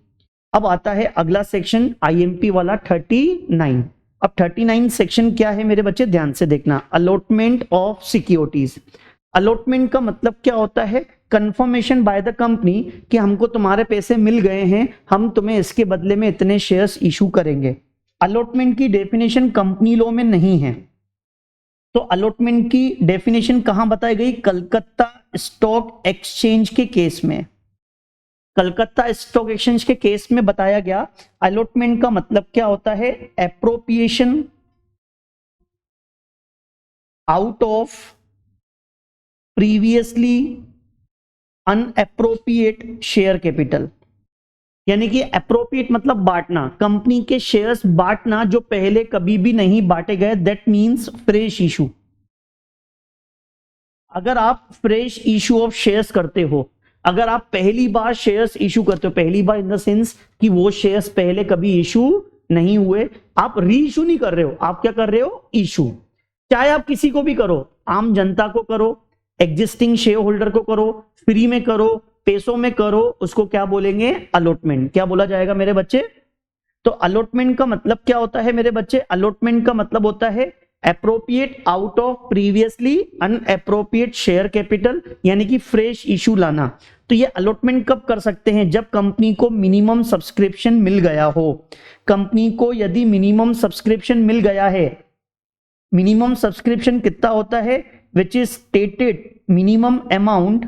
अब आता है अगला सेक्शन आईएमपी वाला 39। अब 39 सेक्शन क्या है मेरे बच्चे, ध्यान से देखना, अलॉटमेंट ऑफ सिक्योरिटीज। अलॉटमेंट का मतलब क्या होता है? कंफर्मेशन बाय द कंपनी कि हमको तुम्हारे पैसे मिल गए हैं, हम तुम्हें इसके बदले में इतने शेयर्स इशू करेंगे। अलॉटमेंट की डेफिनेशन कंपनी लॉ में नहीं है, तो अलॉटमेंट की डेफिनेशन कहां बताई गई? कलकत्ता स्टॉक एक्सचेंज के केस में। कलकत्ता स्टॉक एक्सचेंज के केस में बताया गया अलॉटमेंट का मतलब क्या होता है? Appropriation out of previously unappropriate share capital, यानी कि एप्रोप्रिएट मतलब बांटना, कंपनी के शेयर्स बांटना जो पहले कभी भी नहीं बांटे गए, दैट मींस फ्रेश इशू। अगर आप फ्रेश इशू ऑफ शेयर्स करते हो, अगर आप पहली बार शेयर्स इशू करते हो, पहली बार इन द सेंस कि वो शेयर्स पहले कभी इशू नहीं हुए, आप री इशू नहीं कर रहे हो, आप क्या कर रहे हो? इशू। चाहे आप किसी को भी करो, आम जनता को करो, एग्जिस्टिंग शेयर होल्डर को करो, फ्री में करो, पैसों में करो, उसको क्या बोलेंगे? अलॉटमेंट। क्या बोला जाएगा मेरे बच्चे? तो अलॉटमेंट का मतलब क्या होता है मेरे बच्चे? अलॉटमेंट का मतलब होता है appropriate out of previously unappropriate share capital, यानी कि फ्रेश इशू लाना। तो ये अलॉटमेंट कब कर सकते हैं? जब कंपनी को मिनिमम सब्सक्रिप्शन मिल गया हो। कंपनी को यदि मिनिमम सब्सक्रिप्शन मिल गया है, मिनिमम सब्सक्रिप्शन कितना होता है? Which is stated minimum amount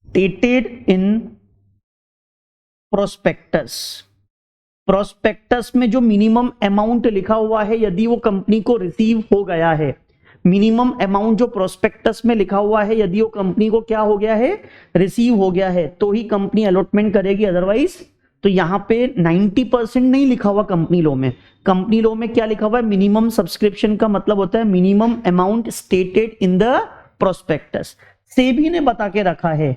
stated in prospectus. Prospectus में जो मिनिमम अमाउंट लिखा हुआ है, यदि वो कंपनी को रिसीव हो गया है, मिनिमम अमाउंट जो प्रोस्पेक्टस में लिखा हुआ है, यदि वो कंपनी को क्या हो गया है? रिसीव हो गया है, तो ही कंपनी अलॉटमेंट करेगी, अदरवाइज। तो यहां पे 90% नहीं लिखा हुआ कंपनी लॉ में। कंपनी लॉ में क्या लिखा हुआ है? मिनिमम सब्सक्रिप्शन का मतलब होता है minimum amount stated in the prospectus. SEBI ने बता के रखा है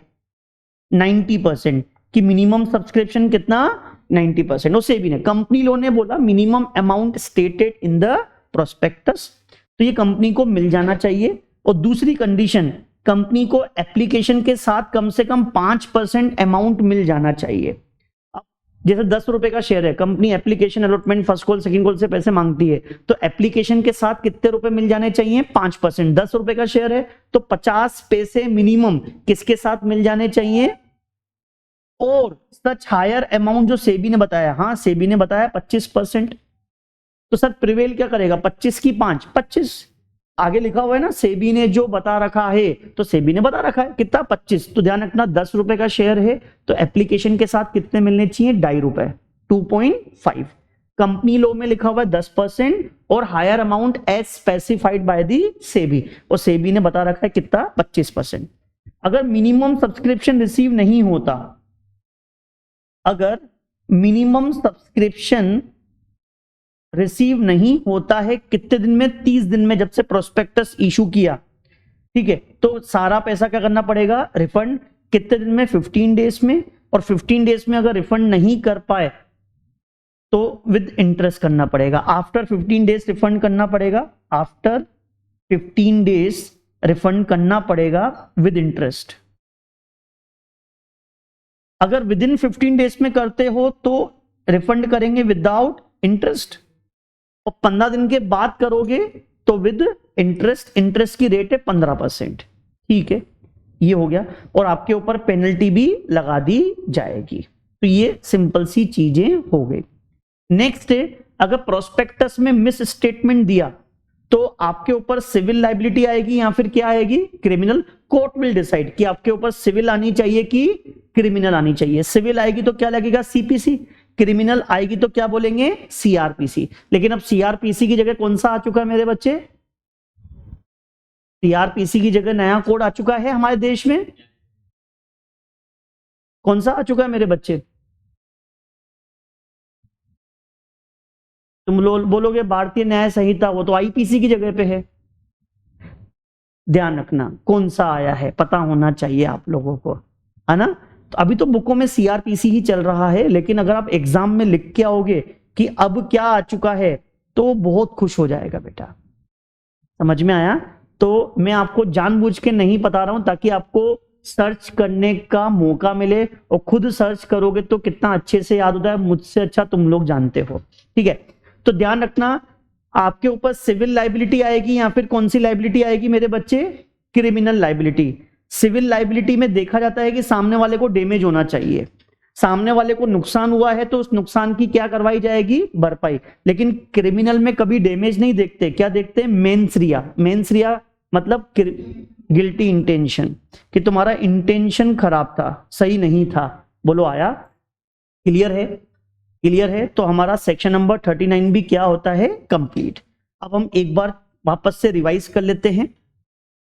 90% कि मिनिमम सब्सक्रिप्शन कितना? 90%। और सेबी ने, कंपनी लॉ ने बोला minimum amount stated in the prospectus, तो ये कंपनी को मिल जाना चाहिए। और दूसरी कंडीशन, कंपनी को एप्लीकेशन के साथ कम से कम 5% अमाउंट मिल जाना चाहिए। अब जैसे 10 रुपए का शेयर है, company application allotment first call second call से पैसे मांगती है, तो एप्लीकेशन के साथ कितने रुपए मिल जाने चाहिए? 5%। 10 रुपए का शेयर है तो 50 पैसे मिनिमम किसके साथ मिल जाने चाहिए? और सच हायर अमाउंट जो सेबी ने बताया, हाँ सेबी ने बताया 25%, तो सर प्रिवेल क्या करेगा? 25 की 5, 25 आगे लिखा हुआ है ना, सेबी ने जो बता रखा है, तो सेबी ने बता रखा है कितना? 25। तो ध्यान रखना 10 रुपए का शेयर है तो एप्लीकेशन के साथ कितने मिलने चाहिए? 2.5 रुपए, 2.5। कंपनी लॉ में लिखा हुआ है 10% और higher amount as specified by the SEBI, और सेबी ने बता रखा है कितना? 25%। अगर मिनिमम सब्सक्रिप्शन रिसीव नहीं होता, अगर मिनिमम सब्सक्रिप्शन रिसीव नहीं होता है कितने दिन में? 30 दिन में, जब से प्रोस्पेक्टस इशू किया, ठीक है, तो सारा पैसा क्या करना पड़ेगा? रिफंड। कितने दिन में? 15 डेज में। और 15 डेज में अगर रिफंड नहीं कर पाए तो विद इंटरेस्ट करना पड़ेगा। आफ्टर 15 डेज रिफंड करना पड़ेगा, आफ्टर 15 डेज रिफंड करना पड़ेगा विद इंटरेस्ट। अगर विद इन 15 डेज में करते हो तो रिफंड करेंगे विदाउट इंटरेस्ट, और 15 दिन के बाद करोगे तो विद इंटरेस्ट। इंटरेस्ट की रेट है 15%, ठीक है, ये हो गया। और आपके ऊपर पेनल्टी भी लगा दी जाएगी। तो ये सिंपल सी चीजें हो गई। नेक्स्ट है, अगर प्रोस्पेक्टस में मिस स्टेटमेंट दिया तो आपके ऊपर सिविल लाइबिलिटी आएगी या फिर क्या आएगी? क्रिमिनल। कोर्ट विल डिसाइड कि आपके ऊपर सिविल आनी चाहिए कि क्रिमिनल आनी चाहिए। सिविल आएगी तो क्या लगेगा? सीपीसी। क्रिमिनल आएगी तो क्या बोलेंगे? सीआरपीसी। लेकिन अब सीआरपीसी की जगह कौन सा आ चुका है मेरे बच्चे? सीआरपीसी की जगह नया कोड आ चुका है हमारे देश में। कौन सा आ चुका है मेरे बच्चे? तुम लोग बोलोगे भारतीय न्याय संहिता, वो तो आईपीसी की जगह पे है। ध्यान रखना कौन सा आया है, पता होना चाहिए आप लोगों को, है ना। तो अभी तो बुकों में सीआरपीसी ही चल रहा है, लेकिन अगर आप एग्जाम में लिख के आओगे कि अब क्या आ चुका है तो बहुत खुश हो जाएगा बेटा। समझ में आया? तो मैं आपको जानबूझ के नहीं बता रहा हूं ताकि आपको सर्च करने का मौका मिले, और खुद सर्च करोगे तो कितना अच्छे से याद होता है, मुझसे अच्छा तुम लोग जानते हो, ठीक है। तो ध्यान रखना आपके ऊपर सिविल लाइबिलिटी आएगी या फिर कौन सी लाइबिलिटी आएगी मेरे बच्चे? Criminal liability. सिविल लाइबिलिटी में देखा जाता है कि सामने वाले को डैमेज होना चाहिए, सामने वाले को नुकसान हुआ है तो उस नुकसान की क्या करवाई जाएगी? भरपाई। लेकिन क्रिमिनल में कभी डैमेज नहीं देखते, क्या देखते हैं? मेंस रिया। मेंस रिया मतलब गिल्टी इंटेंशन, कि तुम्हारा इंटेंशन खराब था, सही नहीं था। बोलो आया? क्लियर है? क्लियर है? तो हमारा सेक्शन नंबर 39 भी क्या होता है? कंप्लीट। अब हम एक बार वापस से रिवाइज कर लेते हैं।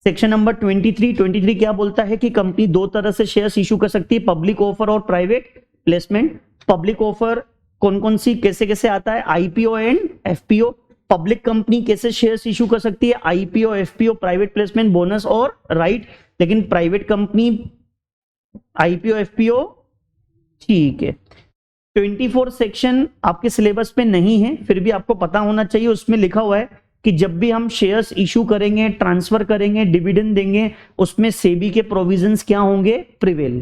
सेक्शन नंबर 23 क्या बोलता है कि कंपनी दो तरह से शेयर्स इशू कर सकती है, पब्लिक ऑफर और प्राइवेट प्लेसमेंट। पब्लिक ऑफर कौन कौन सी कैसे कैसे आता है? IPO and FPO. Public company कैसे शेयर्स इशू कर सकती है? IPO, FPO, private placement, bonus और राइट। लेकिन प्राइवेट कंपनी आईपीओ, एफपीओ, ठीक है। 24 सेक्शन आपके सिलेबस में नहीं है, फिर भी आपको पता होना चाहिए। उसमें लिखा हुआ है कि जब भी हम शेयर्स इशू करेंगे, ट्रांसफर करेंगे, डिविडेंड देंगे, उसमें सेबी के प्रोविजंस क्या होंगे? प्रिवेल।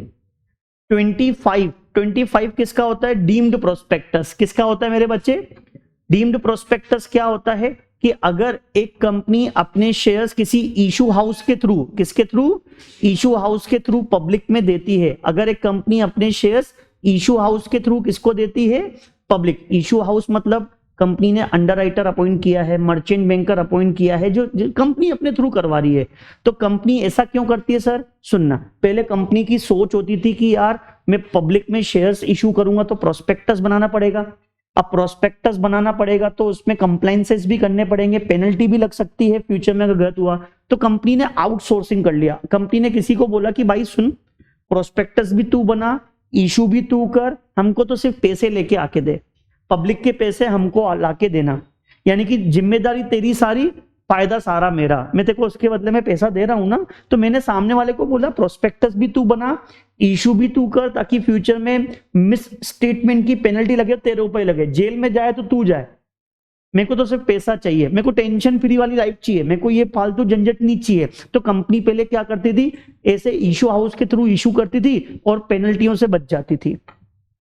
25 किसका होता है? Deemed prospectus. किसका होता है मेरे बच्चे? डीम्ड प्रोस्पेक्टस क्या होता है कि अगर एक कंपनी अपने शेयर्स किसी इशू हाउस के थ्रू, किसके थ्रू? इशू हाउस के थ्रू पब्लिक में देती है। अगर एक कंपनी अपने शेयर्स इशू हाउस के थ्रू किसको देती है? पब्लिक। इशू हाउस मतलब कंपनी ने अंडरराइटर अपॉइंट किया है, मर्चेंट बैंकर अपॉइंट किया है, जो कंपनी अपने थ्रू करवा रही है। तो कंपनी ऐसा क्यों करती है सर? सुनना, पहले कंपनी की सोच होती थी कि यार मैं पब्लिक में शेयर्स इशू करूंगा तो प्रोस्पेक्टस बनाना पड़ेगा। अब प्रोस्पेक्टस बनाना पड़ेगा तो उसमें कंप्लायंसेस भी करने पड़ेंगे, पेनल्टी भी लग सकती है फ्यूचर में अगर गलत हुआ। तो कंपनी ने आउटसोर्सिंग कर लिया। कंपनी ने किसी को बोला कि भाई सुन, प्रोस्पेक्टस भी तू बना, इशू भी तू कर, हमको तो सिर्फ पैसे लेके आके दे, पब्लिक के पैसे हमको लाके देना, यानी कि जिम्मेदारी तेरी सारी, फायदा सारा मेरा, मैं तेरे को उसके बदले में पैसा दे रहा हूं ना। तो मैंने सामने वाले को बोला प्रोस्पेक्टस भी तू बना, इशू भी तू कर, ताकि फ्यूचर में मिस स्टेटमेंट की पेनल्टी लगे, तेरे ऊपर लगे, जेल में जाए तो तू जाए, मेरे को तो सिर्फ पैसा चाहिए, मेरे को टेंशन फ्री वाली लाइफ चाहिए, मेरे को ये फालतू झंझट नहीं चाहिए। तो कंपनी पहले क्या करती थी? ऐसे इशू हाउस के थ्रू इशू करती थी और पेनल्टियों से बच जाती थी।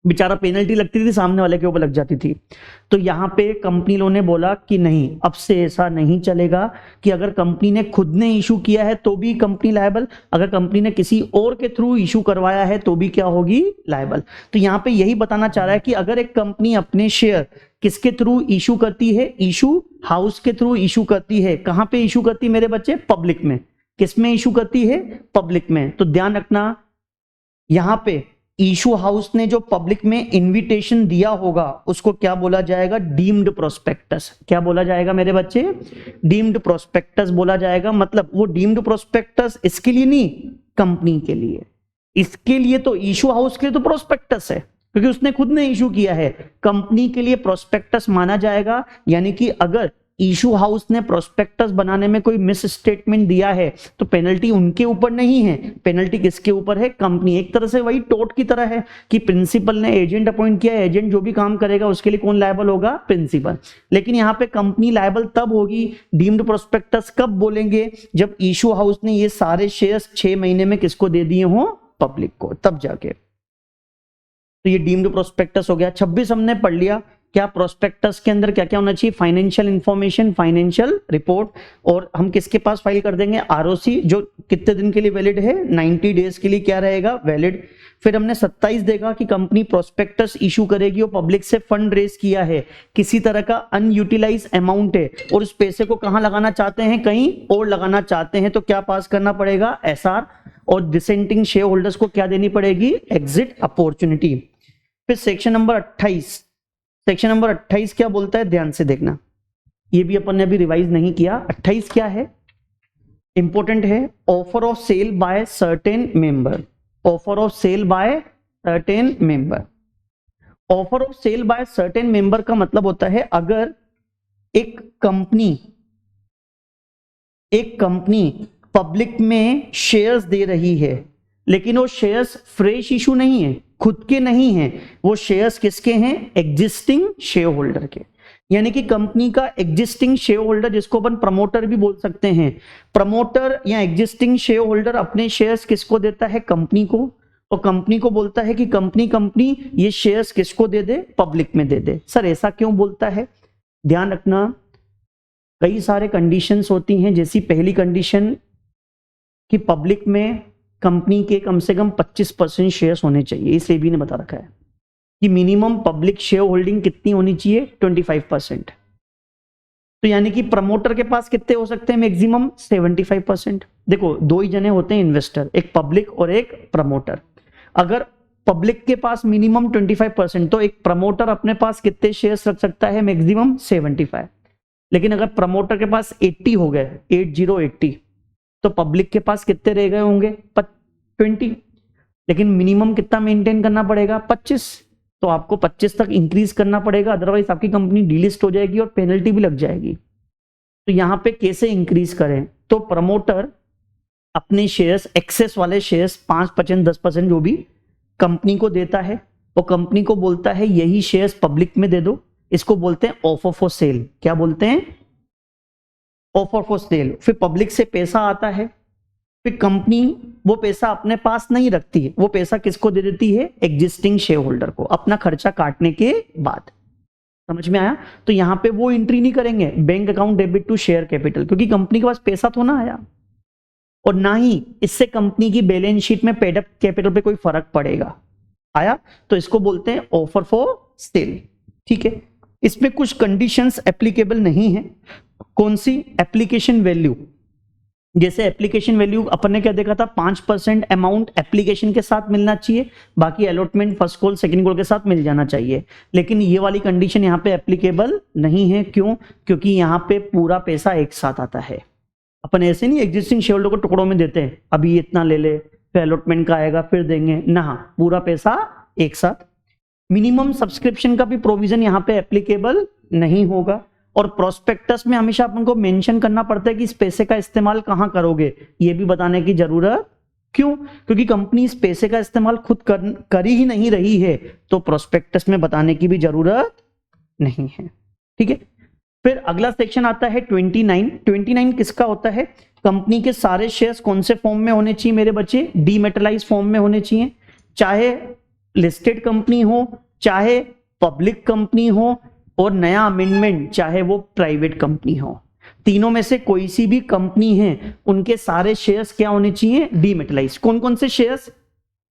बेचारा पेनल्टी लगती थी, सामने वाले के ऊपर लग जाती थी। तो यहां पे कंपनी लोगों ने बोला कि नहीं, अब से ऐसा नहीं चलेगा कि अगर कंपनी ने खुद ने इशू किया है तो भी कंपनी लायबल, अगर कंपनी ने किसी और के थ्रू इशू करवाया है तो भी क्या होगी? लायबल। तो यहां पे यही बताना चाह रहा है कि अगर एक कंपनी अपने शेयर किसके थ्रू इशू करती है? इशू हाउस के थ्रू इशू करती है। कहां पे इशू करती है मेरे बच्चे? पब्लिक में। किस में इशू करती है? पब्लिक में। तो ध्यान रखना, यहां पे इशू हाउस ने जो पब्लिक में इनविटेशन दिया होगा उसको क्या बोला जाएगा? Deemed prospectus. क्या बोला जाएगा मेरे बच्चे? डीम्ड प्रोस्पेक्टस बोला जाएगा। मतलब वो डीम्ड प्रोस्पेक्टस इसके लिए नहीं, कंपनी के लिए। इसके लिए तो इशू हाउस के लिए तो प्रोस्पेक्टस है क्योंकि उसने खुद ने इशू किया है। कंपनी के लिए प्रोस्पेक्टस माना जाएगा, यानी कि अगर इशू हाउस ने प्रोस्पेक्टस बनाने में कोई मिस स्टेटमेंट दिया है तो पेनल्टी उनके ऊपर नहीं है, पेनल्टी किसके ऊपर है? कंपनी। एक तरह से वही टोट की तरह है कि प्रिंसिपल ने एजेंट अपॉइंट किया, एजेंट जो भी काम करेगा उसके लिए कौन लायबल होगा? प्रिंसिपल। लेकिन यहाँ पे कंपनी लायबल तब होगी, डीम्ड प्रोस्पेक्टस कब बोलेंगे? जब इशू हाउस ने ये सारे शेयर्स 6 महीने में किसको दे दिए हो? पब्लिक को, तब जाके। तो ये डीम्ड प्रोस्पेक्टस हो गया। 26 हमने पढ़ लिया। क्या प्रोस्पेक्टस के अंदर क्या क्या होना चाहिए? फाइनेंशियल इंफॉर्मेशन, फाइनेंशियल रिपोर्ट, और हम किसके पास फाइल कर देंगे? आरओसी, जो कितने दिन के लिए वैलिड है? 90 डेज के लिए क्या रहेगा? वैलिड। फिर हमने 27 देखा कि कंपनी प्रोस्पेक्टस इशू करेगी और पब्लिक से फंड रेज किया है, किसी तरह का अनयूटिलाइज अमाउंट है और उस पैसे को कहां लगाना चाहते हैं? कहीं और लगाना चाहते हैं, तो क्या पास करना पड़ेगा? एसआर। और डिसेंटिंग शेयर होल्डर्स को क्या देनी पड़ेगी? Exit opportunity. फिर सेक्शन नंबर 28, सेक्शन नंबर 28 क्या बोलता है? ध्यान से देखना, ये भी अपन ने अभी रिवाइज नहीं किया। 28 क्या है? इंपॉर्टेंट है। Offer of sale by certain member. Offer of sale by certain member. Offer of sale by certain member का मतलब होता है अगर एक कंपनी पब्लिक में शेयर्स दे रही है, लेकिन वो शेयर्स फ्रेश इशू नहीं है, खुद के नहीं है, वो शेयर्स किसके हैं? एग्जिस्टिंग शेयर होल्डर के। यानी कि कंपनी का एग्जिस्टिंग शेयर होल्डर, जिसको अपन प्रमोटर भी बोल सकते हैं, प्रमोटर या एग्जिस्टिंग शेयर होल्डर अपने शेयर्स किसको देता है? कंपनी को। और कंपनी को बोलता है कि कंपनी ये शेयर्स किसको दे दे? पब्लिक में दे दे। सर ऐसा क्यों बोलता है? ध्यान रखना, कई सारे कंडीशंस होती हैं, जैसी पहली कंडीशन कि पब्लिक में कंपनी के कम से कम 25% शेयर्स होने चाहिए। ये सेबी ने बता रखा है कि मिनिमम पब्लिक शेयर होल्डिंग कितनी होनी चाहिए, 25%। तो यानी कि प्रमोटर के पास कितने हो सकते हैं, मैक्सिमम 75%। देखो, दो ही जने होते हैं इन्वेस्टर, एक पब्लिक और एक प्रमोटर। अगर पब्लिक के पास मिनिमम 25%, तो एक प्रमोटर अपने पास कितने शेयर्स रख सकता है, मैक्सिमम 75। लेकिन अगर प्रमोटर के पास 80 हो गए, 80, तो पब्लिक के पास कितने रह गए होंगे, 20। लेकिन मिनिमम कितना मेंटेन करना पड़ेगा, 25। तो आपको 25 तक इंक्रीज करना पड़ेगा, अदरवाइज आपकी कंपनी डीलिस्ट हो जाएगी और पेनल्टी भी लग जाएगी। तो यहां पे कैसे इंक्रीज करें, तो प्रमोटर अपने शेयर्स, एक्सेस वाले शेयर्स 5%, 10% जो भी कंपनी को देता है, वो कंपनी को बोलता है यही शेयर्स पब्लिक में दे दो। इसको बोलते हैं ऑफर फॉर सेल। क्या बोलते हैं, ऑफर फॉर सेल। फिर पब्लिक से पैसा आता है, फिर कंपनी वो पैसा अपने पास नहीं रखती है, वो पैसा किसको दे देती है, एग्जिस्टिंग शेयर होल्डर को, अपना खर्चा काटने के बाद। समझ में आया। तो यहां पे वो एंट्री नहीं करेंगे bank account debit to share capital, क्योंकि कंपनी के पास पैसा तो ना आया, और ना ही इससे कंपनी की बैलेंस शीट में पेड अप कैपिटल पे कोई फर्क पड़ेगा। आया, तो इसको बोलते हैं ऑफर फॉर सेल। ठीक है, इसमें कुछ कंडीशंस एप्लीकेबल नहीं है। कौन सी, एप्लीकेशन वैल्यू। जैसे एप्लीकेशन वैल्यू अपन ने क्या देखा था, 5% अमाउंट एप्लीकेशन के साथ मिलना चाहिए, बाकी allotment first call second call के साथ मिल जाना चाहिए। लेकिन ये वाली कंडीशन यहाँ पे एप्लीकेबल नहीं है। क्यों, क्योंकि यहाँ पे पूरा पैसा एक साथ आता है। अपन ऐसे नहीं एग्जिस्टिंग शेयर होल्डर को टुकड़ों में देते हैं, अभी इतना ले ले, फिर अलॉटमेंट का आएगा फिर देंगे ना, पूरा पैसा एक साथ। मिनिमम सब्सक्रिप्शन का भी प्रोविजन यहाँ पे एप्लीकेबल नहीं होगा। और प्रोस्पेक्टस में हमेशा अपन को मेंशन करना पड़ता है कि इस पैसे का इस्तेमाल कहां करोगे, ये भी बताने की जरूरत। क्यों, क्योंकि कंपनी इस पैसे का इस्तेमाल खुद कर ही नहीं रही है, तो प्रोस्पेक्टस में बताने की भी जरूरत नहीं है। ठीक है, फिर अगला सेक्शन आता है 29। 29 किसका होता है, कंपनी के सारे शेयर्स कौन से फॉर्म में होने चाहिए मेरे बच्चे, डीमेटलाइज फॉर्म में होने चाहिए। चाहे लिस्टेड कंपनी हो, चाहे पब्लिक कंपनी हो, और नया अमेंडमेंट चाहे वो प्राइवेट कंपनी हो, तीनों में से कोई सी भी कंपनी है, उनके सारे शेयर्स क्या होने चाहिए, डीमेटलाइज। कौन कौन से शेयर्स,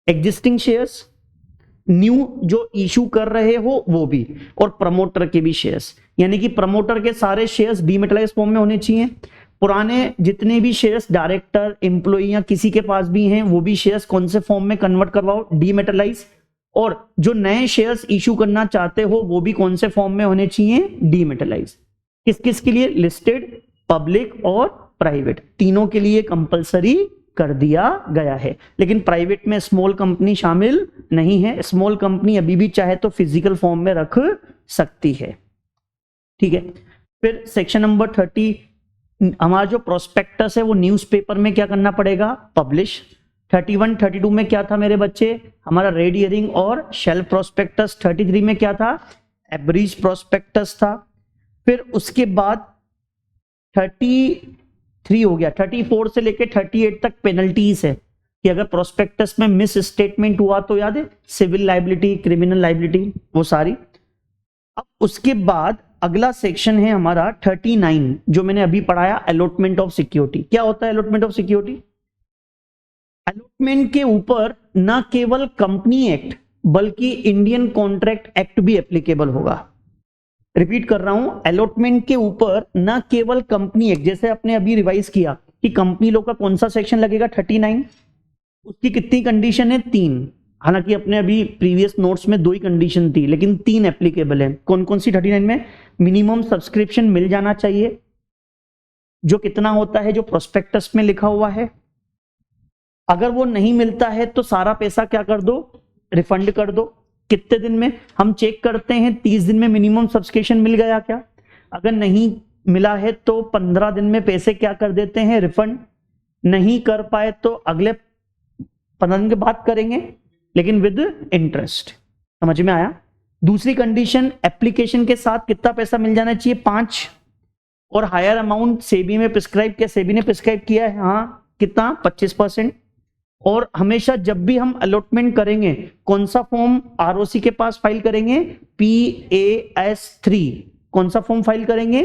एग्जिस्टिंग शेयर्स, न्यू जो इशू कर रहे हो वो भी, और प्रमोटर के भी शेयर्स। यानी कि प्रमोटर के सारे शेयर्स डीमेटलाइज फॉर्म में होने चाहिए। पुराने जितने भी शेयर्स डायरेक्टर, एम्प्लॉई या किसी के पास भी हैं, वो भी शेयर्स कौन से फॉर्म में कन्वर्ट करवाओ, डीमेटलाइज। और जो नए शेयर्स इशू करना चाहते हो वो भी कौन से फॉर्म में होने चाहिए, डीमेटलाइज। किस किस के लिए, लिस्टेड, पब्लिक और प्राइवेट, तीनों के लिए कंपलसरी कर दिया गया है। लेकिन प्राइवेट में स्मॉल कंपनी शामिल नहीं है, स्मॉल कंपनी अभी भी चाहे तो फिजिकल फॉर्म में रख सकती है। ठीक है, फिर सेक्शन नंबर 30, हमारा जो प्रोस्पेक्टस है वो न्यूज़पेपर में क्या करना पड़ेगा, पब्लिश। 31, 32 में क्या था मेरे बच्चे, हमारा रेड हियरिंग और शेल्फ प्रोस्पेक्टस। 33 में क्या था, एब्रीज प्रोस्पेक्टस था। फिर उसके बाद 33 हो गया, 34 से लेके 38 तक पेनल्टीज है कि अगर प्रोस्पेक्टस में मिस स्टेटमेंट हुआ तो याद है, सिविल लाइबिलिटी, क्रिमिनल लाइबिलिटी, वो सारी। अब उसके बाद अगला सेक्शन है हमारा 39, जो मैंने अभी पढ़ाया, अलॉटमेंट ऑफ सिक्योरिटी। क्या होता है अलॉटमेंट ऑफ सिक्योरिटी, अलॉटमेंट के ऊपर न केवल कंपनी एक्ट बल्कि इंडियन कॉन्ट्रैक्ट एक्ट भी एप्लीकेबल होगा। रिपीट कर रहा हूं, अलॉटमेंट के ऊपर न केवल कंपनी एक्ट, जैसे आपने अभी रिवाइज किया कि कंपनी लॉ का कौन सा सेक्शन लगेगा, 39, उसकी कितनी कंडीशन है, 3। हालांकि अपने अभी प्रीवियस नोट्स में 2 ही कंडीशन थी, लेकिन 3 एप्लीकेबल है। कौन कौन सी 39 में, मिनिमम सब्सक्रिप्शन मिल जाना चाहिए, जो कितना होता है, जो प्रोस्पेक्टस में लिखा हुआ है। अगर वो नहीं मिलता है तो सारा पैसा क्या कर दो, रिफंड कर दो। कितने दिन में, हम चेक करते हैं 30 दिन में मिनिमम सब्सक्रिप्शन मिल गया क्या, अगर नहीं मिला है तो 15 दिन में पैसे क्या कर देते हैं, रिफंड। नहीं कर पाए तो अगले 15 दिन के बाद करेंगे, लेकिन विद इंटरेस्ट। समझ में आया। दूसरी कंडीशन, एप्लीकेशन के साथ कितना पैसा मिल जाना चाहिए, 5, और हायर अमाउंट सेबी में प्रिस्क्राइब किया, सेबी ने प्रिस्क्राइब किया है, हाँ कितना, 25%। और हमेशा जब भी हम अलॉटमेंट करेंगे, कौन सा फॉर्म आरओसी के पास फाइल करेंगे, PAS3। कौन सा फॉर्म फाइल करेंगे,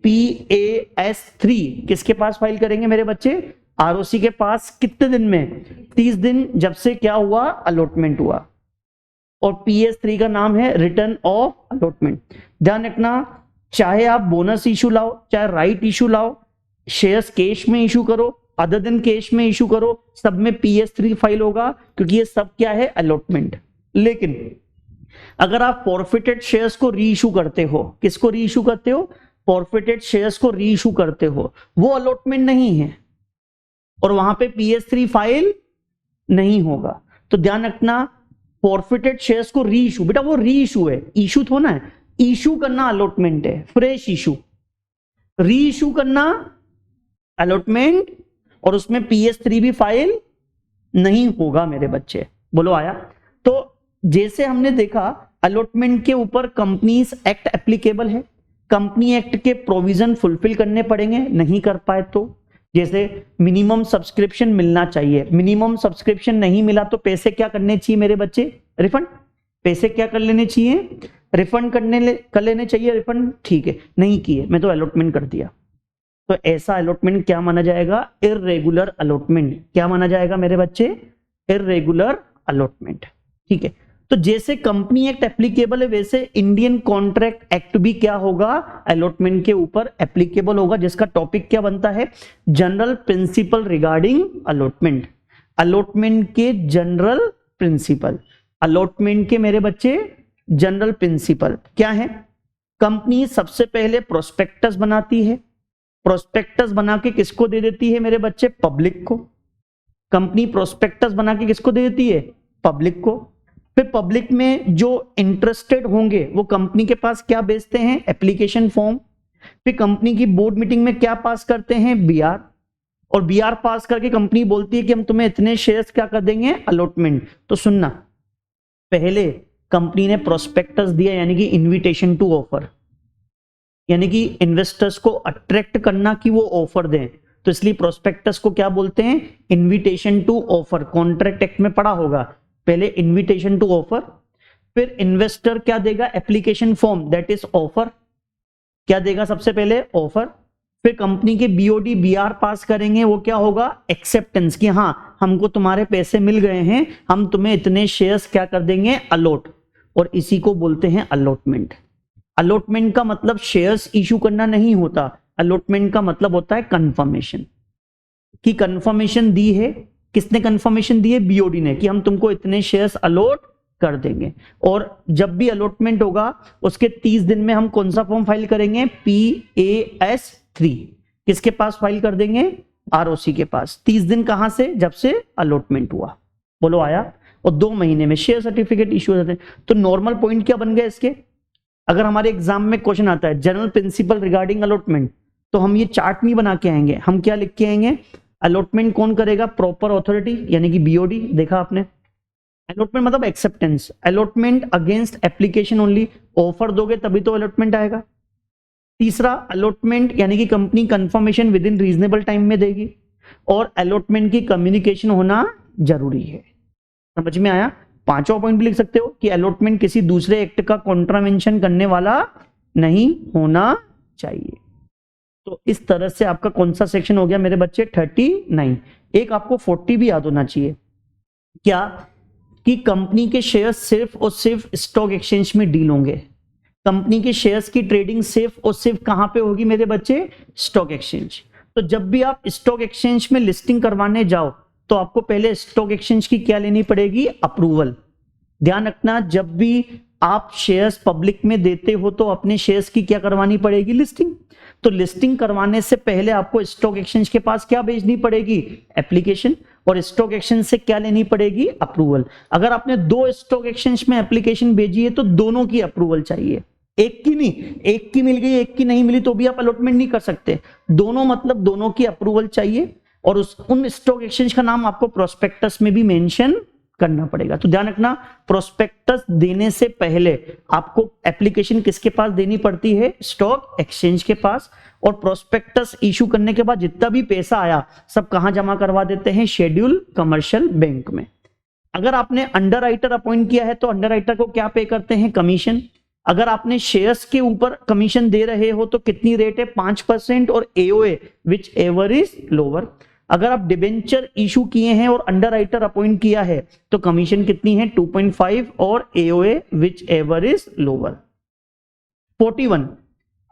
PAS3 किसके पास फाइल करेंगे मेरे बच्चे? ROC के पास। कितने दिन में? 30 दिन, जब से क्या हुआ? अलॉटमेंट हुआ। और PS3 का नाम है रिटर्न ऑफ अलॉटमेंट। ध्यान रखना, चाहे आप बोनस इशू लाओ, चाहे राइट इशू लाओ, शेयर्स कैश में इशू करो, अदर देन कैश में इशू करो, सब में PS3 फाइल होगा, क्योंकि ये सब क्या है? अलॉटमेंट। लेकिन अगर आप फॉरफिटेड शेयर्स को री इशू करते हो, किसको री इशू करते हो? फॉरफिटेड शेयर्स को री इशू करते हो, वो अलॉटमेंट नहीं है और वहां पे PS3 फाइल नहीं होगा। तो ध्यान रखना, फॉरफिटेड शेयर्स को री इशू, बेटा वो री इशू है, इशू थोड़ा है, इशू करना अलॉटमेंट है, फ्रेश इशू। री इशू करना अलॉटमेंट, और उसमें PS3 भी फाइल नहीं होगा मेरे बच्चे। बोलो आया? तो जैसे हमने देखा अलॉटमेंट के ऊपर कंपनीज एक्ट एप्लीकेबल है, कंपनी एक्ट के प्रोविजन फुलफिल करने पड़ेंगे, नहीं कर पाए तो जैसे मिनिमम सब्सक्रिप्शन मिलना चाहिए, मिनिमम सब्सक्रिप्शन नहीं मिला तो पैसे क्या करने चाहिए मेरे बच्चे? रिफंड। पैसे क्या कर लेने चाहिए? रिफंड कर लेने चाहिए रिफंड। ठीक है, नहीं किए, मैं तो अलॉटमेंट कर दिया, तो ऐसा अलॉटमेंट क्या माना जाएगा? Irregular allotment. क्या माना जाएगा मेरे बच्चे? Irregular allotment. ठीक है, तो जैसे कंपनी एक्ट एप्लीकेबल है, वैसे इंडियन कॉन्ट्रैक्ट एक्ट भी क्या होगा? अलॉटमेंट के ऊपर एप्लीकेबल होगा, जिसका टॉपिक क्या बनता है? General principle regarding allotment. Allotment के जनरल प्रिंसिपल, अलॉटमेंट के मेरे बच्चे जनरल प्रिंसिपल क्या है? कंपनी सबसे पहले प्रोस्पेक्टस बनाती है, प्रोस्पेक्टस बना के किसको दे देती है मेरे बच्चे? पब्लिक को। कंपनी प्रोस्पेक्टस बना के किसको दे देती है? पब्लिक को। फिर पब्लिक में जो इंटरेस्टेड होंगे वो कंपनी के पास क्या भेजते हैं? Application form. फिर कंपनी की बोर्ड मीटिंग में क्या पास करते हैं? BR। और BR पास करके कंपनी बोलती है कि हम तुम्हें इतने शेयर्स क्या कर देंगे? अलॉटमेंट। तो सुनना, पहले कंपनी ने प्रोस्पेक्टस दिया, यानी कि इन्विटेशन टू ऑफर, यानी कि इन्वेस्टर्स को अट्रैक्ट करना कि वो ऑफर दें, तो इसलिए प्रोस्पेक्टस को क्या बोलते हैं? Invitation to offer. Contract act में पढ़ा होगा, पहले इन्विटेशन टू ऑफर, फिर इन्वेस्टर क्या देगा? Application form, that is offer. क्या देगा? सबसे पहले ऑफर। फिर कंपनी के BOD BR पास करेंगे, वो क्या होगा? एक्सेप्टेंस, कि हाँ हमको तुम्हारे पैसे मिल गए हैं, हम तुम्हें इतने शेयर्स क्या कर देंगे? अलॉट। और इसी को बोलते हैं अलॉटमेंट। अलॉटमेंट का मतलब शेयर्स इशू करना नहीं होता, अलॉटमेंट का मतलब होता है कंफर्मेशन, कि कंफर्मेशन दी है। किसने कंफर्मेशन दी है? BOD ने, कि हम तुमको इतने शेयर्स अलॉट कर देंगे। और जब भी अलॉटमेंट होगा उसके 30 दिन में हम कौन सा फॉर्म फाइल करेंगे? PAS3। किसके पास फाइल कर देंगे? ROC के पास। 30 दिन कहां से? जब से अलॉटमेंट हुआ। बोलो आया? और 2 महीने में शेयर सर्टिफिकेट इशू होते हैं। तो नॉर्मल पॉइंट क्या बन गए इसके? अगर हमारे एग्जाम में क्वेश्चन आता है जनरल प्रिंसिपल रिगार्डिंग अलॉटमेंट, तो हम ये चार्ट नहीं बना के आएंगे, हम क्या लिख के आएंगे? अलॉटमेंट कौन करेगा? प्रॉपर ऑथोरिटी, यानी कि BOD। देखा आपने? अलॉटमेंट मतलब acceptance, allotment against application only. Offer दोगे तभी तो अलॉटमेंट आएगा। तीसरा, अलॉटमेंट यानी कि company confirmation with in reasonable time में देगी, और अलॉटमेंट की कम्युनिकेशन होना जरूरी है। समझ में आया? 5वां पॉइंट भी लिख सकते हो कि अलॉटमेंट किसी दूसरे एक्ट का कॉन्ट्रावेंशन करने वाला नहीं होना चाहिए। तो इस तरह से आपका कौन सा सेक्शन हो गया मेरे बच्चे? 39। एक आपको 40 भी याद होना चाहिए। क्या? कि कंपनी के शेयर्स सिर्फ और सिर्फ स्टॉक एक्सचेंज में डील होंगे। कंपनी के शेयर्स की ट्रेडिंग सिर्फ और सिर्फ कहां पे होगी मेरे बच्चे? Stock exchange. तो जब भी आप स्टॉक एक्सचेंज में लिस्टिंग करवाने जाओ तो आपको पहले स्टॉक एक्सचेंज की क्या लेनी पड़ेगी? अप्रूवल। ध्यान रखना, जब भी आप शेयर्स पब्लिक में देते हो तो अपने शेयर्स की क्या करवानी पड़ेगी? लिस्टिंग। तो लिस्टिंग करवाने से पहले आपको स्टॉक एक्सचेंज के पास क्या भेजनी पड़ेगी? एप्लीकेशन। और स्टॉक एक्सचेंज से क्या लेनी पड़ेगी? अप्रूवल। अगर आपने 2 स्टॉक एक्सचेंज में एप्लीकेशन भेजी है तो दोनों की अप्रूवल चाहिए, एक की नहीं। एक की मिल गई, एक की नहीं मिली तो भी आप अलॉटमेंट नहीं कर सकते। दोनों मतलब दोनों की अप्रूवल चाहिए, और उन स्टॉक एक्सचेंज का नाम आपको प्रोस्पेक्टस में भी मेंशन करना पड़ेगा। तो ध्यान रखना, प्रोस्पेक्टस देने से पहले आपको एप्लीकेशन किसके पास देनी पड़ती है? स्टॉक एक्सचेंज के पास। और प्रोस्पेक्टस इशू करने के बाद जितना भी पैसा आया सब कहां जमा करवा देते हैं? शेड्यूल कमर्शियल बैंक में। अगर आपने अंडरराइटर अपॉइंट किया है तो अंडरराइटर को क्या पे करते हैं? कमीशन। अगर आपने शेयर्स के ऊपर कमीशन दे रहे हो तो कितनी रेट है 5% और AOA which ever is lower. अगर आप डिबेंचर इशू किए हैं और अंडरराइटर अपॉइंट किया है तो कमीशन कितनी है 2.5 और AOA which ever is lower. 41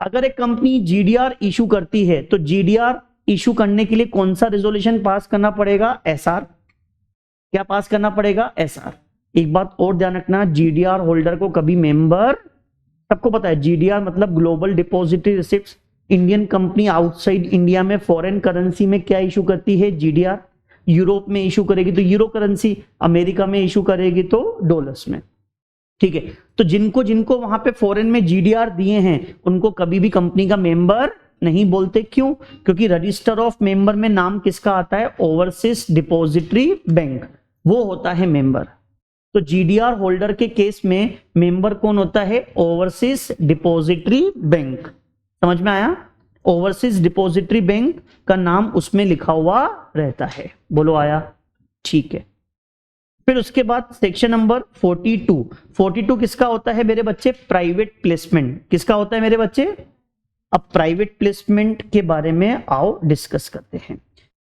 अगर एक कंपनी जीडीआर इशू करती है तो जीडीआर इशू करने के लिए कौन सा रेजोल्यूशन पास करना पड़ेगा एसआर। क्या पास करना पड़ेगा एसआर। एक बात और ध्यान रखना, जीडीआर होल्डर को कभी मेंबर, सबको पता है जीडीआर मतलब global depository receipts, Indian company outside India में फॉरेन करेंसी में क्या इशू करती है जीडीआर। यूरोप में इशू करेगी तो यूरो करेंसी, अमेरिका में इशू करेगी तो डॉलर्स में। ठीक है, तो जिनको जिनको वहां पे फॉरेन में जीडीआर दिए हैं उनको कभी भी कंपनी का मेंबर नहीं बोलते। क्यों? क्योंकि रजिस्टर ऑफ मेंबर में नाम किसका आता है ओवरसीज डिपॉजिटरी बैंक, वो होता है मेंबर। तो जीडीआर होल्डर के केस में मेंबर कौन होता है ओवरसीज डिपॉजिटरी बैंक। समझ में आया? ओवरसीज डिपॉजिटरी बैंक का नाम उसमें लिखा हुआ रहता है। बोलो आया? ठीक है। फिर उसके बाद सेक्शन नंबर 42 किसका होता है मेरे बच्चे प्राइवेट प्लेसमेंट। किसका होता है मेरे बच्चे? अब प्राइवेट प्लेसमेंट के बारे में आओ डिस्कस करते हैं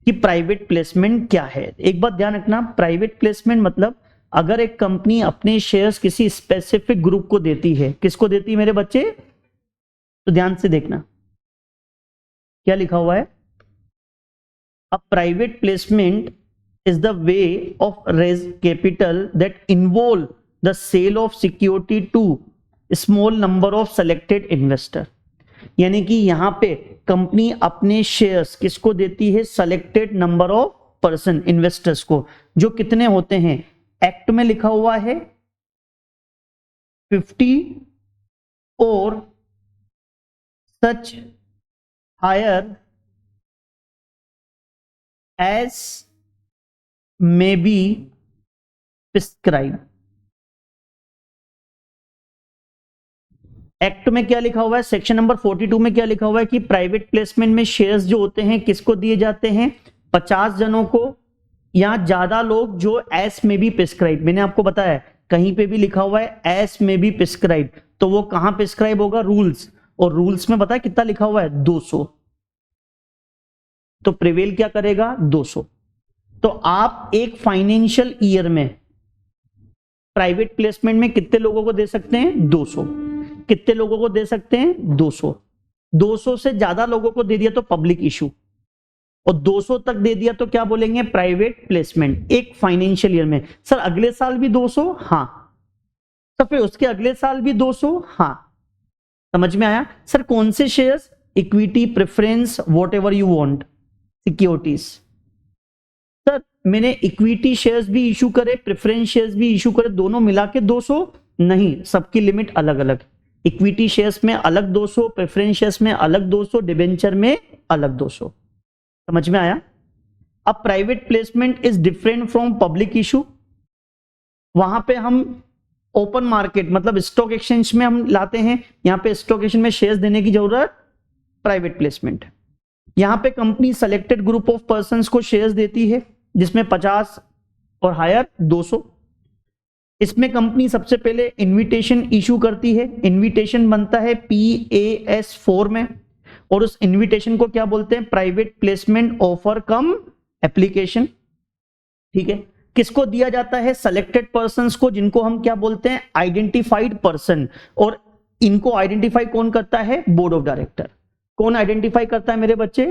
कि प्राइवेट प्लेसमेंट क्या है। एक बात ध्यान रखना, प्राइवेट प्लेसमेंट मतलब अगर एक कंपनी अपने शेयर्स किसी स्पेसिफिक ग्रुप को देती है, किसको देती है मेरे बच्चे? तो ध्यान से देखना क्या लिखा हुआ है। A private placement is the way of raise capital that involve the sale of security to small number of selected investor। यानी कि यहां पे कंपनी अपने शेयर्स किसको देती है? Selected number of person investors को, जो कितने होते हैं? एक्ट में लिखा हुआ है 50 और such higher as may be prescribed। Act में क्या लिखा हुआ है? सेक्शन नंबर 42 में क्या लिखा हुआ है कि प्राइवेट प्लेसमेंट में शेयर्स जो होते हैं किसको दिए जाते हैं? 50 जनों को या ज्यादा लोग जो एस में बी प्रिस्क्राइब। मैंने आपको बताया कहीं पे भी लिखा हुआ है एस में बी प्रिस्क्राइब, तो वो कहां प्रिस्क्राइब होगा? रूल्स। और रूल्स में बताया कितना लिखा हुआ है? 200। तो प्रिवेल क्या करेगा? 200। तो आप एक फाइनेंशियल ईयर में प्राइवेट प्लेसमेंट में कितने लोगों को दे सकते हैं? 200। कितने लोगों को दे सकते हैं? 200। 200 से ज्यादा लोगों को दे दिया तो पब्लिक इशू, और 200 तक दे दिया तो क्या बोलेंगे? Private placement. एक फाइनेंशियल ईयर में। सर अगले साल भी 200? हाँ। तो फिर उसके अगले साल भी 200? हाँ। समझ में आया? सर कौन से shares? Equity, preference, what ever you want, securities. Sir मैंने इक्विटी शेयर्स भी इशू करे, प्रेफरेंस शेयर्स भी इशू करे, दोनों मिला के 200? नहीं, सबकी लिमिट अलग अलग। इक्विटी शेयर्स में अलग 200, प्रेफरेंस शेयर्स में अलग 200, डिबेंचर में अलग 200। समझ में आया? अब private placement is different from public issue. वहां पे हम ओपन मार्केट मतलब स्टॉक एक्सचेंज में हम लाते हैं, यहां पे स्टॉक एक्सचेंज में शेयर्स देने की जरूरत, प्राइवेट प्लेसमेंट। यहां पे company selected group of persons को शेयर्स देती है जिसमें 50 और हायर 200। इसमें कंपनी सबसे पहले इनविटेशन इशू करती है। इनविटेशन बनता है PAS4 में, और उस इनविटेशन को क्या बोलते हैं? प्राइवेट प्लेसमेंट ऑफर कम एप्लीकेशन। ठीक है, किसको दिया जाता है? सेलेक्टेड पर्संस को, जिनको हम क्या बोलते हैं? Identified person. और इनको आइडेंटिफाई कौन करता है? Board of director. कौन आइडेंटिफाई करता है मेरे बच्चे?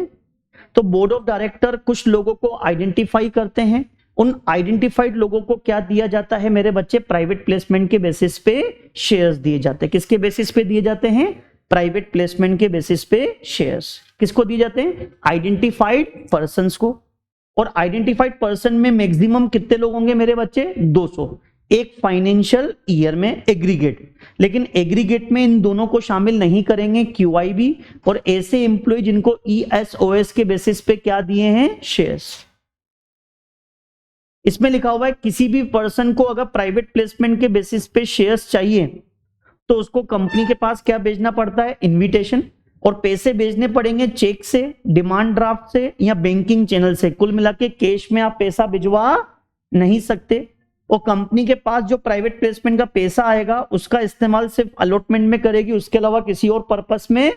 तो बोर्ड ऑफ डायरेक्टर कुछ लोगों को आइडेंटिफाई करते हैं। उन आइडेंटिफाइड लोगों को क्या दिया जाता है मेरे बच्चे? प्राइवेट प्लेसमेंट के बेसिस पे शेयर्स दिए जाते हैं। किसके बेसिस पे दिए जाते हैं? प्राइवेट प्लेसमेंट के बेसिस पे शेयर्स किसको दिए जाते हैं? आइडेंटिफाइड पर्संस को। और आइडेंटिफाइड पर्सन में मैक्सिमम कितने लोग होंगे मेरे बच्चे? 200 एक फाइनेंशियल ईयर में एग्रीगेट। लेकिन एग्रीगेट में इन दोनों को शामिल नहीं करेंगे, QIB और ऐसे एम्प्लॉय जिनको ESOS के बेसिस पे क्या दिए हैं? शेयर्स। इसमें लिखा हुआ है किसी भी पर्सन को अगर प्राइवेट प्लेसमेंट के बेसिस पे शेयर्स चाहिए तो उसको कंपनी के पास क्या भेजना पड़ता है? इनविटेशन। और पैसे भेजने पड़ेंगे चेक से, डिमांड ड्राफ्ट से या बैंकिंग चैनल से। कुल मिला के कैश में आप पैसा भिजवा नहीं सकते। और कंपनी के पास जो प्राइवेट प्लेसमेंट का पैसा आएगा उसका इस्तेमाल सिर्फ अलॉटमेंट में करेगी, उसके अलावा किसी और पर्पस में।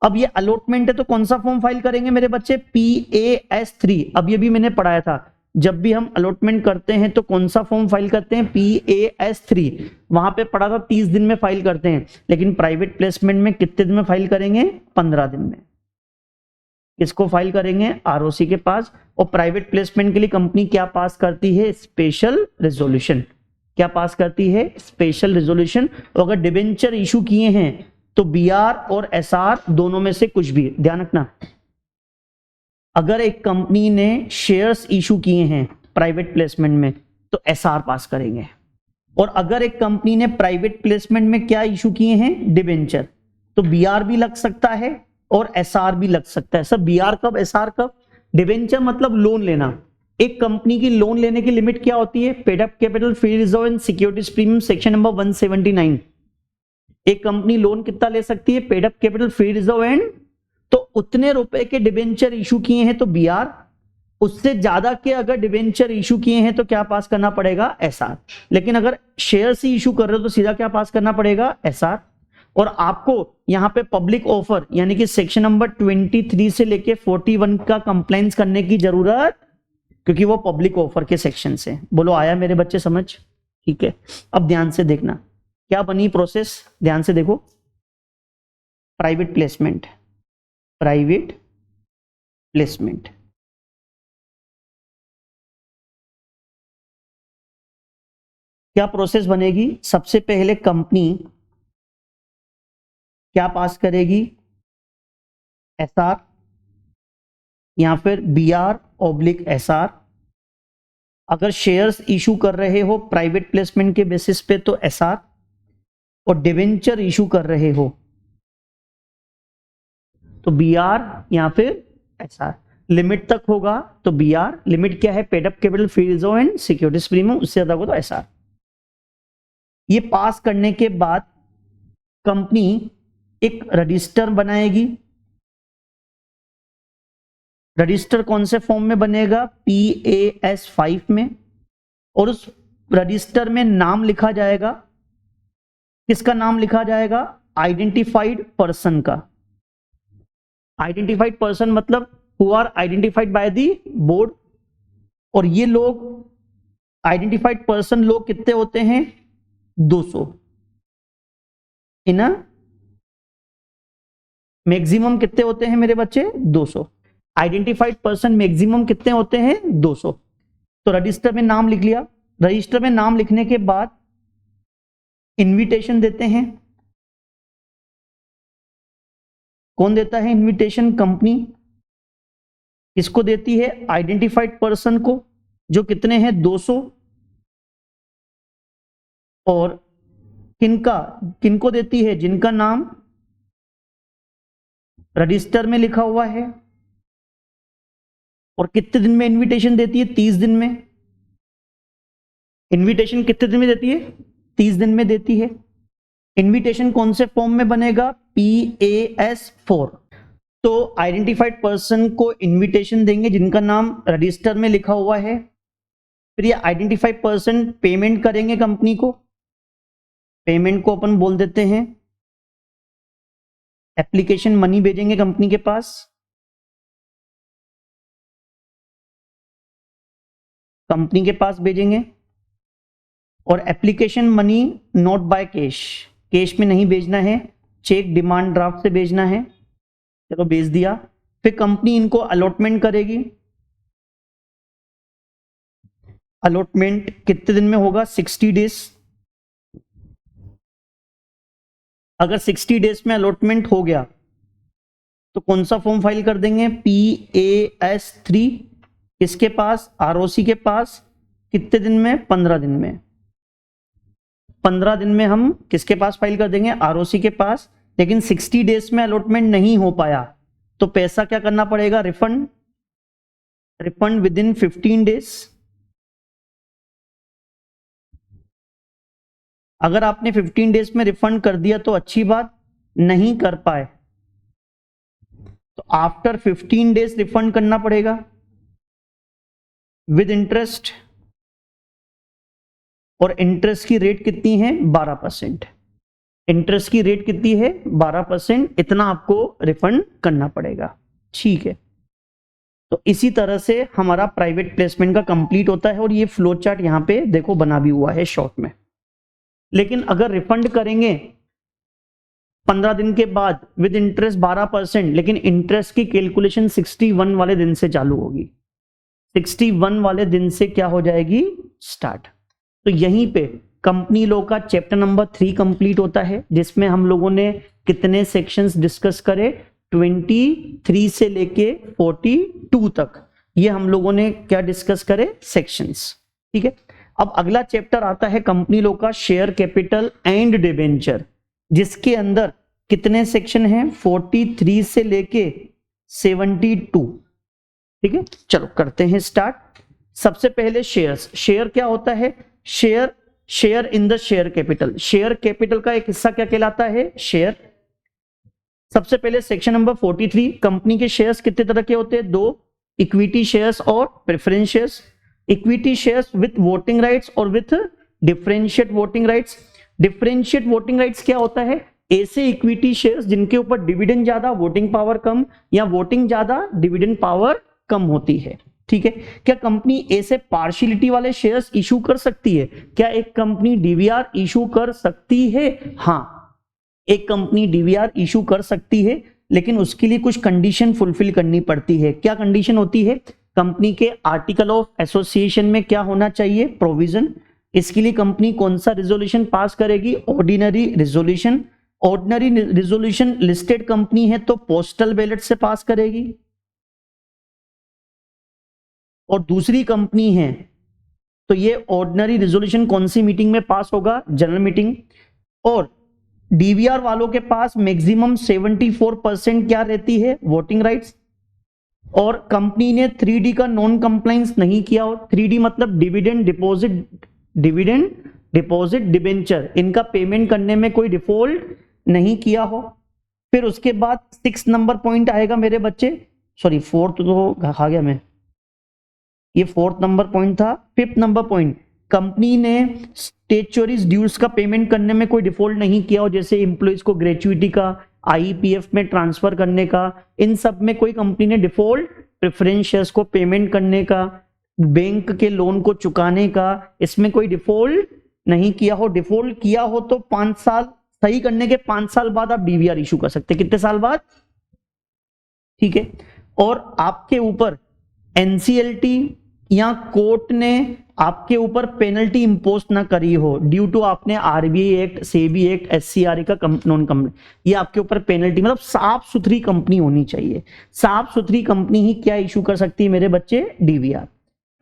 अब ये अलॉटमेंट है तो कौन सा फॉर्म फाइल करेंगे मेरे बच्चे? PAS3। अब ये भी मैंने पढ़ाया था, जब भी हम अलॉटमेंट करते हैं तो कौन सा फॉर्म फाइल करते हैं? PAS3। वहां पे पढ़ा था 30 दिन में फाइल करते हैं, लेकिन प्राइवेट प्लेसमेंट में कितने दिन में फाइल करेंगे? 15 दिन में। किसको फाइल करेंगे? ROC के पास। और प्राइवेट प्लेसमेंट के लिए कंपनी क्या पास करती है? Special resolution. क्या पास करती है? Special resolution. और अगर डिबेंचर इशू किए हैं तो BR और SR दोनों में से कुछ भी। ध्यान रखना, अगर एक कंपनी ने शेयर्स इशू किए हैं प्राइवेट प्लेसमेंट में तो SR पास करेंगे, और अगर एक कंपनी ने प्राइवेट प्लेसमेंट में क्या इशू किए हैं? डिबेंचर, तो BR भी लग सकता है और SR भी लग सकता है। सर BR कब, SR कब? डिबेंचर मतलब लोन लेना। एक कंपनी की लोन लेने की लिमिट क्या होती है? Paid up capital, free reserve and securities premium, section number 179। एक कंपनी लोन कितना ले सकती है? Paid up capital, free reserve and, तो उतने रुपए के डिबेंचर इशू किए हैं तो BR, उससे ज्यादा के अगर डिबेंचर इशू किए हैं तो क्या पास करना पड़ेगा? SR। लेकिन अगर शेयर से इशू कर रहे हो तो सीधा क्या पास करना पड़ेगा? SR। और आपको यहां पे पब्लिक ऑफर यानी कि सेक्शन नंबर 23 से लेके 41 का कंप्लायंस करने की जरूरत, क्योंकि वो पब्लिक ऑफर के सेक्शन से। बोलो आया मेरे बच्चे समझ? ठीक है, अब ध्यान से देखना क्या बनी प्रोसेस, ध्यान से देखो। प्राइवेट प्लेसमेंट, प्राइवेट प्लेसमेंट, क्या प्रोसेस बनेगी? सबसे पहले कंपनी क्या पास करेगी? SR या फिर BR/SR। अगर शेयर्स इशू कर रहे हो प्राइवेट प्लेसमेंट के बेसिस पे तो SR, और डिवेंचर इशू कर रहे हो तो BR या फिर SR। लिमिट तक होगा तो BR, लिमिट क्या है? Paid up capital, free reserve and securities premium, उससे ज्यादा होगा तो SR। ये पास करने के बाद कंपनी एक रजिस्टर बनाएगी। रजिस्टर कौन से फॉर्म में बनेगा? PAS5 में। और उस रजिस्टर में नाम लिखा जाएगा, किसका नाम लिखा जाएगा? आइडेंटिफाइड पर्सन का। आइडेंटिफाइड पर्सन मतलब who are identified by the board. और ये लोग आइडेंटिफाइड पर्सन लोग कितने होते हैं? 200। इन मैक्सिमम कितने होते हैं मेरे बच्चे? 200। आइडेंटिफाइड पर्सन मैक्सिमम कितने होते हैं? 200। तो रजिस्टर में नाम लिख लिया। रजिस्टर में नाम लिखने के बाद इनविटेशन देते हैं। कौन देता है इनविटेशन? कंपनी। किसको देती है? आइडेंटिफाइड पर्सन को, जो कितने हैं? 200। और किनको देती है? जिनका नाम रजिस्टर में लिखा हुआ है। और कितने दिन में इनविटेशन देती है? 30 दिन में। इनविटेशन कितने दिन में देती है? 30 दिन में देती है। इनविटेशन कौन से फॉर्म में बनेगा? PAS4। तो आइडेंटिफाइड पर्सन को इनविटेशन देंगे जिनका नाम रजिस्टर में लिखा हुआ है। फिर ये आइडेंटिफाइड पर्सन पेमेंट करेंगे कंपनी को। पेमेंट को अपन बोल देते हैं एप्लीकेशन मनी, भेजेंगे कंपनी के पास। कंपनी के पास भेजेंगे। और application money not by cash, cash में नहीं भेजना है, चेक डिमांड ड्राफ्ट से भेजना है। चलो भेज दिया। फिर कंपनी इनको अलॉटमेंट करेगी। अलॉटमेंट कितने दिन में होगा? 60 डेज। अगर 60 डेज में अलॉटमेंट हो गया तो कौन सा फॉर्म फाइल कर देंगे? PAS3। किसके पास? ROC के पास। कितने दिन में? 15 दिन में। 15 दिन में हम किसके पास फाइल कर देंगे? ROC के पास। लेकिन 60 डेज में अलॉटमेंट नहीं हो पाया तो पैसा क्या करना पड़ेगा? Refund. Refund with in 15 days. अगर आपने 15 डेज में रिफंड कर दिया तो अच्छी बात, नहीं कर पाए तो आफ्टर 15 डेज रिफंड करना पड़ेगा विद इंटरेस्ट। और इंटरेस्ट की रेट कितनी है 12%। इंटरेस्ट की रेट कितनी है 12%, इतना आपको रिफंड करना पड़ेगा। ठीक है, तो इसी तरह से हमारा प्राइवेट प्लेसमेंट का कंप्लीट होता है और ये फ्लो चार्ट यहाँ पे देखो बना भी हुआ है शॉर्ट में। लेकिन अगर रिफंड करेंगे 15 दिन के बाद विद इंटरेस्ट 12%, लेकिन इंटरेस्ट की कैलकुलेशन 61 वाले दिन से चालू होगी, 61 वाले दिन से क्या हो जाएगी स्टार्ट। तो यहीं पे कंपनी लॉ का चैप्टर नंबर 3 कंप्लीट होता है, जिसमें हम लोगों ने कितने सेक्शंस डिस्कस करे 23 से लेके 42 तक, ये हम लोगों ने क्या डिस्कस करे सेक्शंस। ठीक है, अब अगला चैप्टर आता है कंपनी लॉ का शेयर कैपिटल एंड डिबेंचर, जिसके अंदर कितने सेक्शन हैं 43 से लेके 72। ठीक है, चलो करते हैं स्टार्ट। सबसे पहले शेयर्स। शेयर क्या होता है? Share in the share capital. Share capital का एक हिस्सा क्या कहलाता है? शेयर। सबसे पहले सेक्शन नंबर 43, कंपनी के शेयर्स कितने तरह के होते हैं? 2, इक्विटी शेयर्स और preference shares. Equity shares with voting rights और with differentiate voting rights. Differentiate voting rights क्या होता है? ऐसे इक्विटी शेयर्स जिनके ऊपर डिविडेंड ज्यादा वोटिंग पावर कम, या वोटिंग ज्यादा डिविडेंड पावर कम होती है। ठीक है, क्या कंपनी ऐसे पार्शियलिटी वाले शेयर्स इशू कर सकती है? क्या एक कंपनी डीवीआर इशू कर सकती है? हाँ, एक कंपनी डीवीआर इशू कर सकती है, लेकिन उसके लिए कुछ कंडीशन फुलफिल करनी पड़ती है। क्या कंडीशन होती है? कंपनी के आर्टिकल ऑफ एसोसिएशन में क्या होना चाहिए? प्रोविजन। इसके लिए कंपनी कौन सा रिजोल्यूशन पास करेगी? Ordinary resolution. Ordinary resolution listed company है तो पोस्टल बैलेट से पास करेगी, और दूसरी कंपनी है तो ये ऑर्डिनरी रिजोल्यूशन कौन सी मीटिंग में पास होगा? General meeting. और डीवीआर वालों के पास मैक्सिमम 74% क्या रहती है? Voting rights. और कंपनी ने 3D का नॉन कंप्लायंस नहीं किया हो। 3D मतलब डिविडेंड डिपॉजिट डिबेंचर, इनका पेमेंट करने में कोई डिफॉल्ट नहीं किया हो। फिर उसके बाद 6 नंबर पॉइंट आएगा मेरे बच्चे, सॉरी 4th तो खा गया मैं, ये 4th नंबर पॉइंट था। 5th नंबर पॉइंट, कंपनी ने स्टैट्यूटरी ड्यूज का पेमेंट करने में कोई डिफॉल्ट नहीं किया हो, जैसे एम्प्लॉइज को ग्रेचुइटी का, आईपीएफ में ट्रांसफर करने का, इन सब में कोई कंपनी ने डिफॉल्ट, प्रेफरेंस शेयर्स को पेमेंट करने का, बैंक के लोन को चुकाने का, इसमें कोई डिफॉल्ट नहीं किया हो। डिफॉल्ट किया हो तो 5 साल, सही करने के 5 साल बाद आप डीवीआर इशू कर सकते हैं। कितने साल बाद? ठीक है, और आपके ऊपर एनसीएलटी या कोर्ट ने आपके ऊपर पेनल्टी इंपोज ना करी हो ड्यू टू आपने आरबीआई एक्ट, सेबी एक्ट, एससीआरए का नॉन कंपनी, ये आपके ऊपर पेनल्टी, मतलब साफ सुथरी कंपनी होनी चाहिए। साफ सुथरी कंपनी ही क्या इशू कर सकती है मेरे बच्चे? डीवीआर।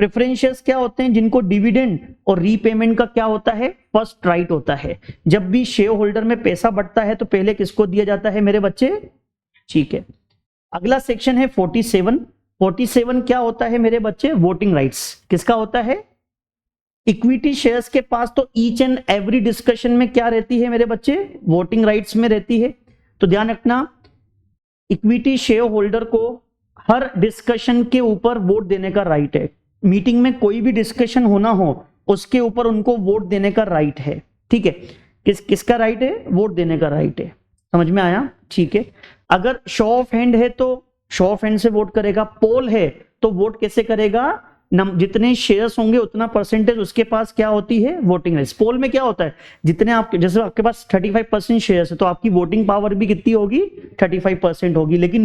प्रेफरेंस शेयर्स क्या होते हैं? जिनको डिविडेंड और रीपेमेंट का क्या होता है? फर्स्ट राइट होता है। जब भी शेयर होल्डर में पैसा बढ़ता है तो पहले किसको दिया जाता है मेरे बच्चे? ठीक है, अगला सेक्शन है 47। 47 क्या होता है मेरे बच्चे? Voting rights. किसका होता है? इक्विटी शेयर्स के पास तो ईच एंड एवरी डिस्कशन में क्या रहती है मेरे बच्चे? वोटिंग राइट्स में रहती है। तो ध्यान रखना, इक्विटी शेयर होल्डर को हर डिस्कशन के ऊपर वोट देने का राइट है। मीटिंग में कोई भी डिस्कशन होना हो उसके ऊपर उनको वोट देने का राइट है। ठीक है, किसका राइट है? वोट देने का राइट है। समझ में आया? ठीक है, अगर शो ऑफ हैंड है तो शो ऑफ हैंड से वोट करेगा। पोल है तो वोट कैसे करेगा? जितने शेयर्स होंगे उतना परसेंटेज उसके पास क्या होती है? Voting rights. पोल में क्या होता है? जितने आपके, जैसे आपके पास 35% शेयर्स है तो आपकी वोटिंग पावर भी कितनी होगी? 35% होगी। लेकिन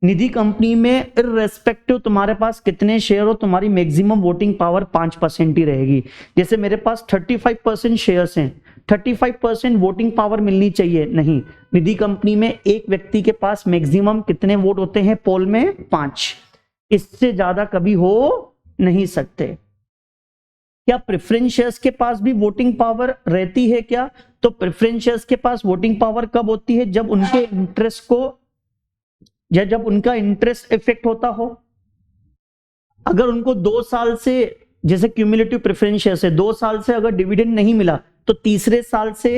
निधि कंपनी में इररेस्पेक्टिव तुम्हारे पास कितने शेयर हो, तुम्हारी मैक्सिमम वोटिंग पावर 5% ही रहेगी। जैसे मेरे पास 35% शेयर्स हैं, 35% वोटिंग पावर मिलनी चाहिए, नहीं। निधि कंपनी में एक व्यक्ति के पास मैक्सिमम कितने वोट होते हैं? पोल में 5, इससे ज्यादा कभी हो नहीं सकते। क्या प्रेफरेंस शेयर्स के पास भी वोटिंग पावर रहती है क्या? तो प्रेफरेंस शेयर्स के पास वोटिंग पावर कब होती है? जब उनके इंटरेस्ट को, या जब उनका इंटरेस्ट इफेक्ट होता हो। अगर उनको 2 साल से, जैसे क्यूमुलेटिव प्रेफरेंस शेयर्स है, 2 साल से अगर डिविडेंड नहीं मिला तो तीसरे साल से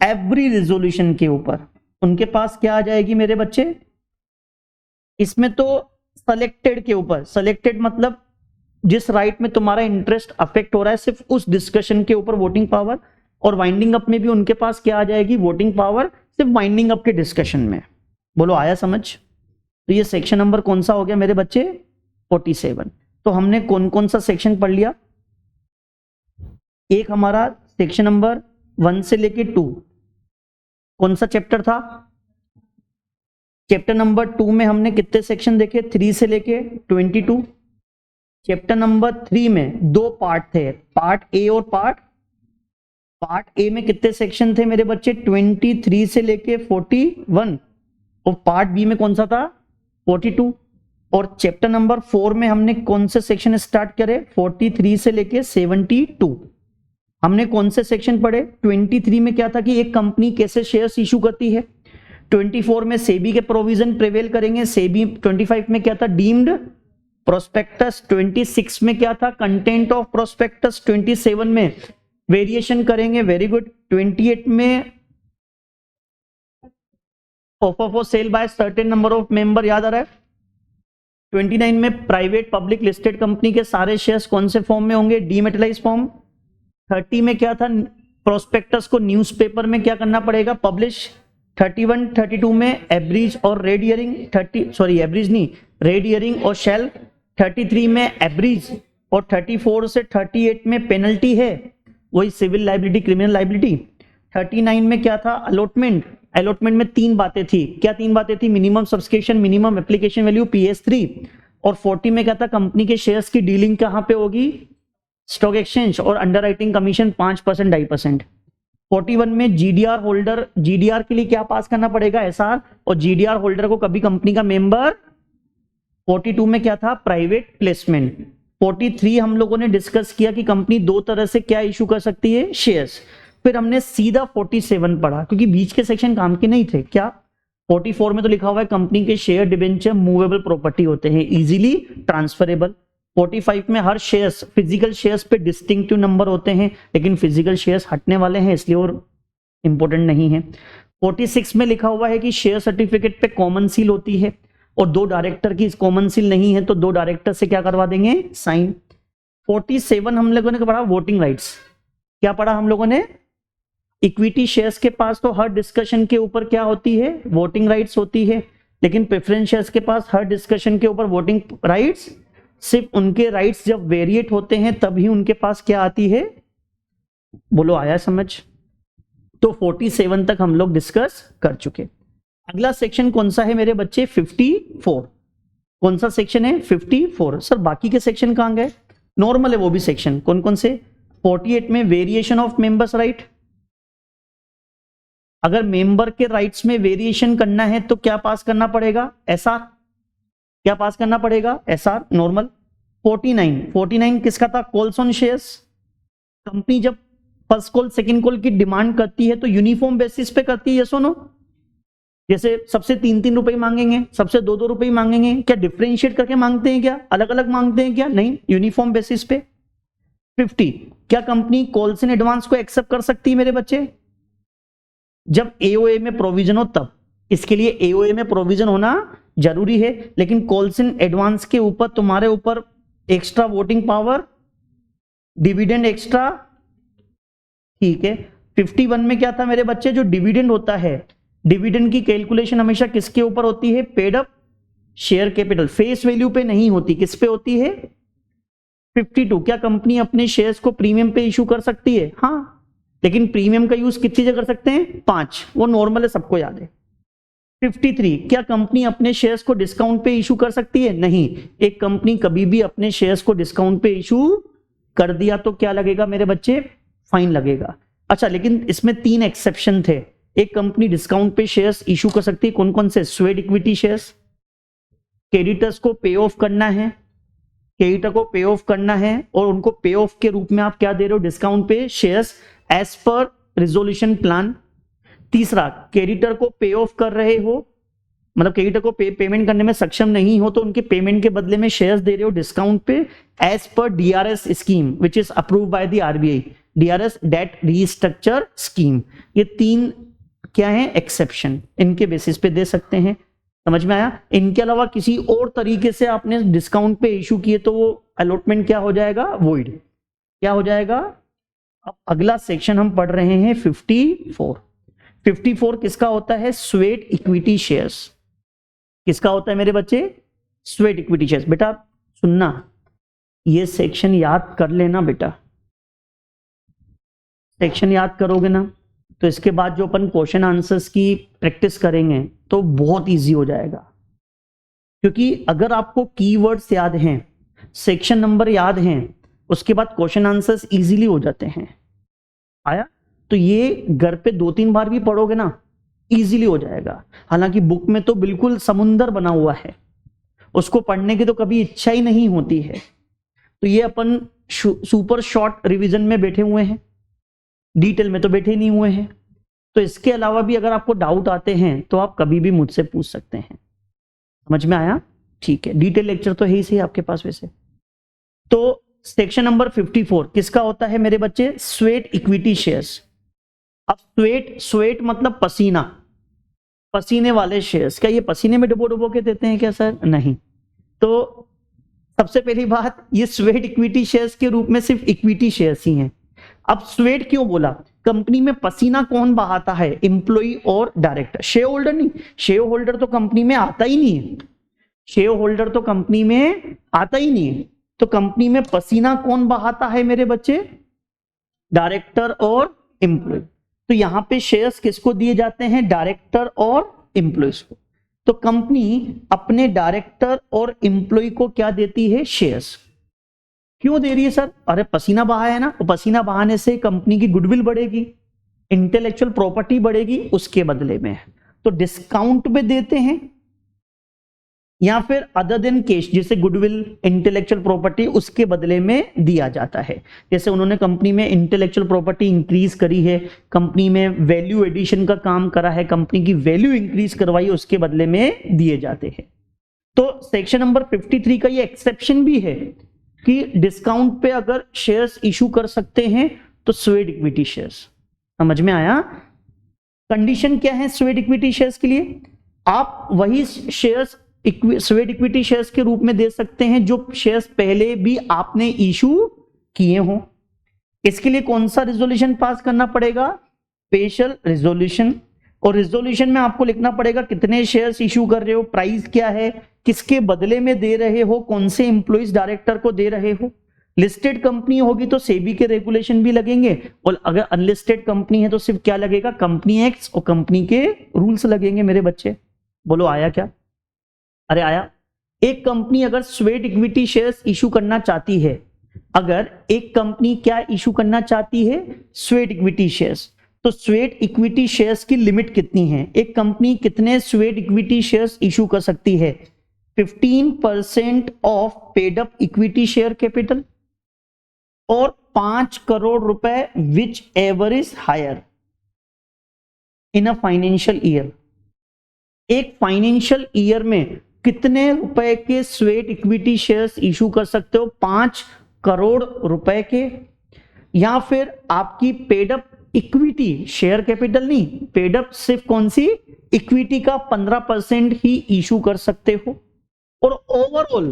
एवरी रिजोल्यूशन के ऊपर उनके पास क्या आ जाएगी मेरे बच्चे? इसमें तो सेलेक्टेड के ऊपर, सेलेक्टेड मतलब जिस राइट में तुम्हारा इंटरेस्ट अफेक्ट हो रहा है सिर्फ उस डिस्कशन के ऊपर वोटिंग पावर, और वाइंडिंग अप में भी उनके पास क्या आ जाएगी, वोटिंग पावर सिर्फ वाइंडिंग अप के डिस्कशन में। बोलो आया समझ? तो ये सेक्शन नंबर कौन सा हो गया मेरे बच्चे? 47। तो हमने कौन कौन सा सेक्शन पढ़ लिया? एक हमारा सेक्शन नंबर 1 से लेके 2 कौन सा चैप्टर था? चैप्टर नंबर 2 में हमने कितने सेक्शन देखे? 3 से लेके 22। चैप्टर नंबर 3 में 2 पार्ट थे, पार्ट ए और पार्ट ए में कितने सेक्शन थे मेरे बच्चे? 23 से लेके 41। और पार्ट बी में कौन सा था? 42। और चैप्टर नंबर 4 में हमने कौन से सेक्शन स्टार्ट करे? 43 से लेके 72। हमने कौन से सेक्शन पढ़े? 23 में क्या था कि एक कंपनी कैसे शेयर्स इशू करती है। 24 में सेबी के प्रोविजन प्रिवेल करेंगे, सेबी। 25 में क्या था? Deemed prospectus. 26 में क्या था? Content of prospectus. 27 में वेरिएशन करेंगे, वेरी गुड। 28 में offer for sale by certain number of member, याद आ रहा है? 29 में प्राइवेट पब्लिक लिस्टेड कंपनी के सारे शेयर्स कौन से फॉर्म में होंगे? डीमेटेलाइज फॉर्म। 30 में क्या था? प्रोस्पेक्टस को न्यूज़पेपर में क्या करना पड़ेगा? पब्लिश। 31 32 में एब्रीज और रेड हियरिंग, एब्रीज नहीं, रेड हियरिंग और शेल। 33 में एब्रीज, और 34 से 38 में पेनल्टी है, वही सिविल लाइबिलिटी, क्रिमिनल लाइबिलिटी। 39 में क्या था? अलॉटमेंट। अलॉटमेंट में 3 बातें थी। क्या 3 बातें थी? Minimum subscription, minimum application value, PS3। और 40 में क्या था? कंपनी के शेयर्स की डीलिंग कहां पे होगी? Stock exchange. और अंडरराइटिंग कमीशन 5% 2.5%। 41 में जीडीआर होल्डर, जीडीआर के लिए क्या पास करना पड़ेगा? एसआर। और जीडीआर होल्डर को कभी कंपनी का मेंबर। 42 में क्या था? Private placement. 43 हम लोगों ने डिस्कस किया कि कंपनी 2 तरह से क्या इशू कर सकती है? शेयर्स। फिर हमने सीधा 47 पढ़ा, क्योंकि बीच के सेक्शन काम के नहीं थे। क्या? 44 में तो लिखा हुआ है कंपनी के शेयर डिबेंचर मूवेबल प्रॉपर्टी होते हैं, इजीली ट्रांसफरेबल। 45 में हर शेयर्स, फिजिकल शेयर्स पे डिस्टिंक्टिव नंबर होते हैं, लेकिन फिजिकल शेयर्स हटने वाले हैं इसलिए और इंपॉर्टेंट नहीं है। 46 में लिखा हुआ है कि शेयर सर्टिफिकेट पे कॉमन सील होती है, और 2 डायरेक्टर की कॉमन सील नहीं है तो 2 डायरेक्टर से क्या करवा देंगे? साइन। 47 हम लोगों ने पढ़ा वोटिंग राइट्स। क्या पढ़ा हम लोगों ने? इक्विटी शेयर्स के पास तो हर डिस्कशन के ऊपर क्या होती है? वोटिंग राइट्स होती है, लेकिन प्रेफरेंस शेयर्स के पास हर डिस्कशन के ऊपर वोटिंग राइट्स, सिर्फ उनके राइट्स जब वेरिएट होते हैं तभी उनके पास क्या आती है? बोलो आया समझ? तो 47 तक हम लोग डिस्कस कर चुके। अगला सेक्शन कौन सा है मेरे बच्चे? 54। कौन सा सेक्शन है? 54। सर बाकी के सेक्शन कहां गए? नॉर्मल है वो भी सेक्शन। कौन कौन से? 48 में वेरिएशन ऑफ मेंबर्स राइट। अगर मेंबर के राइट्स में वेरिएशन करना है तो क्या पास करना पड़ेगा? एसआर। क्या पास करना पड़ेगा? SR normal. 49 किसका था? Calls on shares. कंपनी जब फर्स्ट कॉल सेकंड कॉल की डिमांड करती है तो यूनिफॉर्म बेसिस पे करती है, यस और नो? जैसे सबसे 3-3 रुपए मांगेंगे, सबसे 2-2 रुपए मांगेंगे, क्या डिफरेंशिएट करके मांगते हैं? क्या अलग अलग मांगते हैं? क्या नहीं, यूनिफॉर्म बेसिस पे। 50 क्या कंपनी कॉल्स इन एडवांस को एक्सेप्ट कर सकती है मेरे बच्चे? जब एओए में प्रोविजन हो तब। इसके लिए एओए में प्रोविजन होना जरूरी है, लेकिन कॉल्स इन एडवांस के ऊपर तुम्हारे ऊपर extra voting power, dividend extra, ठीक है। 51 में क्या था मेरे बच्चे? जो डिविडेंड होता है, डिविडेंड की कैलकुलेशन हमेशा किसके ऊपर होती है? Paid up share capital, face value पे नहीं होती, किस पे होती है? 52 क्या कंपनी अपने शेयर्स को प्रीमियम पे इशू कर सकती है? हाँ, लेकिन प्रीमियम का यूज कितनी जगह कर सकते हैं? 5, वो नॉर्मल है, सबको याद है। 53 क्या कंपनी अपने शेयर्स को डिस्काउंट पे इशू कर सकती है? नहीं, एक कंपनी कभी भी अपने शेयर्स को डिस्काउंट पे इशू कर दिया तो क्या लगेगा मेरे बच्चे? फाइन लगेगा। अच्छा, लेकिन इसमें 3 एक्सेप्शन थे। एक company discount pay shares issue कर सकती है, कौन कौन से? स्वेट इक्विटी शेयर्स, क्रेडिटर्स को पे ऑफ करना है, क्रेडिटर को पे ऑफ करना है और उनको पे ऑफ के रूप में आप क्या दे रहे हो? Discount pay shares as per resolution plan. तीसरा, क्रेडिटर को पे ऑफ कर रहे हो, मतलब क्रेडिटर को पेमेंट करने में सक्षम नहीं हो तो उनके पेमेंट के बदले में शेयर्स दे रहे हो discount pay as per DRS scheme which is approve by the RBI, DRS debt restructure scheme. ये 3 क्या है? एक्सेप्शन, इनके बेसिस पे दे सकते हैं। समझ में आया? इनके अलावा किसी और तरीके से आपने डिस्काउंट पे इशू किए तो वो अलॉटमेंट क्या हो जाएगा? वॉइड। क्या हो जाएगा? अब अगला सेक्शन हम पढ़ रहे हैं 54। 54 किसका होता है? Sweat equity shares. किसका होता है मेरे बच्चे? Sweat equity shares. बेटा सुनना, ये सेक्शन याद कर लेना बेटा। सेक्शन याद करोगे ना तो इसके बाद जो अपन क्वेश्चन आंसर्स की प्रैक्टिस करेंगे तो बहुत इजी हो जाएगा, क्योंकि अगर आपको कीवर्ड्स याद हैं, सेक्शन नंबर याद हैं, उसके बाद क्वेश्चन आंसर्स इजीली हो जाते हैं। आया? तो ये घर पे 2-3 बार भी पढ़ोगे ना इजीली हो जाएगा। हालांकि बुक में तो बिल्कुल समुंदर बना हुआ है, उसको पढ़ने की तो कभी इच्छा ही नहीं होती है। तो ये अपन सुपर शॉर्ट रिवीजन में बैठे हुए हैं, डिटेल में तो बैठे नहीं हुए हैं। तो इसके अलावा भी अगर आपको डाउट आते हैं तो आप कभी भी मुझसे पूछ सकते हैं। समझ में आया? ठीक है, डिटेल लेक्चर तो है ही सही आपके पास वैसे। तो सेक्शन नंबर 54 किसका होता है मेरे बच्चे? Sweat equity shares. अब स्वेट मतलब पसीना, पसीने वाले शेयर्स। क्या ये पसीने में डुबो डुबो के देते हैं क्या सर? नहीं। तो सबसे पहली बात, ये स्वेट इक्विटी शेयर्स के रूप में सिर्फ इक्विटी शेयर्स ही हैं। अब स्वेट क्यों बोला? कंपनी में पसीना कौन बहाता है? एम्प्लॉई और डायरेक्टर। शेयर होल्डर नहीं, शेयर होल्डर तो कंपनी में आता ही नहीं है। शेयर होल्डर तो कंपनी में आता ही नहीं है। तो कंपनी में पसीना कौन बहाता है मेरे बच्चे? डायरेक्टर और एम्प्लॉय। तो यहां पे शेयर्स किसको दिए जाते हैं? डायरेक्टर और एम्प्लॉयज को। तो कंपनी अपने डायरेक्टर और एम्प्लॉय को क्या देती है? शेयर्स। क्यों दे रही है सर? अरे पसीना बहाया है ना, तो पसीना बहाने से कंपनी की गुडविल बढ़ेगी, इंटेलेक्चुअल प्रॉपर्टी बढ़ेगी, उसके बदले में। तो डिस्काउंट पे देते हैं या फिर अदर देन कैश, जैसे गुडविल, इंटेलेक्चुअल प्रॉपर्टी, उसके बदले में दिया जाता है। जैसे उन्होंने कंपनी में इंटेलेक्चुअल प्रॉपर्टी इंक्रीज करी है, कंपनी में वैल्यू एडिशन का काम करा है, कंपनी की वैल्यू इंक्रीज करवाई, उसके बदले में दिए जाते हैं। तो सेक्शन नंबर 53 का ये एक्सेप्शन भी है कि डिस्काउंट पे अगर शेयर्स इशू कर सकते हैं तो स्वेट इक्विटी शेयर्स। समझ में आया? कंडीशन क्या है स्वेट इक्विटी शेयर्स के लिए? आप वही शेयर्स स्वेट इक्विटी शेयर्स के रूप में दे सकते हैं जो शेयर्स पहले भी आपने इशू किए हों। इसके लिए कौन सा रिजोल्यूशन पास करना पड़ेगा? Special resolution. और रिजोल्यूशन में आपको लिखना पड़ेगा कितने शेयर्स इशू कर रहे हो, प्राइस क्या है, किसके बदले में दे रहे हो, कौन से एम्प्लॉइज डायरेक्टर को दे रहे हो। लिस्टेड कंपनी होगी तो सेबी के रेगुलेशन भी लगेंगे, और अगर अनलिस्टेड कंपनी है तो सिर्फ क्या लगेगा? कंपनी एक्ट और कंपनी के रूल्स लगेंगे मेरे बच्चे। बोलो आया क्या? अरे आया। एक कंपनी अगर स्वेट इक्विटी शेयर्स इशू करना चाहती है, अगर एक कंपनी क्या इशू करना चाहती है? Sweat equity shares. तो स्वेट इक्विटी शेयर्स की लिमिट कितनी है? एक कंपनी कितने स्वेट इक्विटी शेयर्स इशू कर सकती है? 15% of paid up equity share capital और 5 करोड़ रुपए whichever is higher in a financial year. एक फाइनेंशियल ईयर में कितने रुपए के स्वेट इक्विटी शेयर्स इशू कर सकते हो? 5 करोड़ रुपए के। या फिर आपकी paid up equity, share capital नहीं, पेड अप सिर्फ कौन सी? इक्विटी का 15% ही इशू कर सकते हो। और ओवरऑल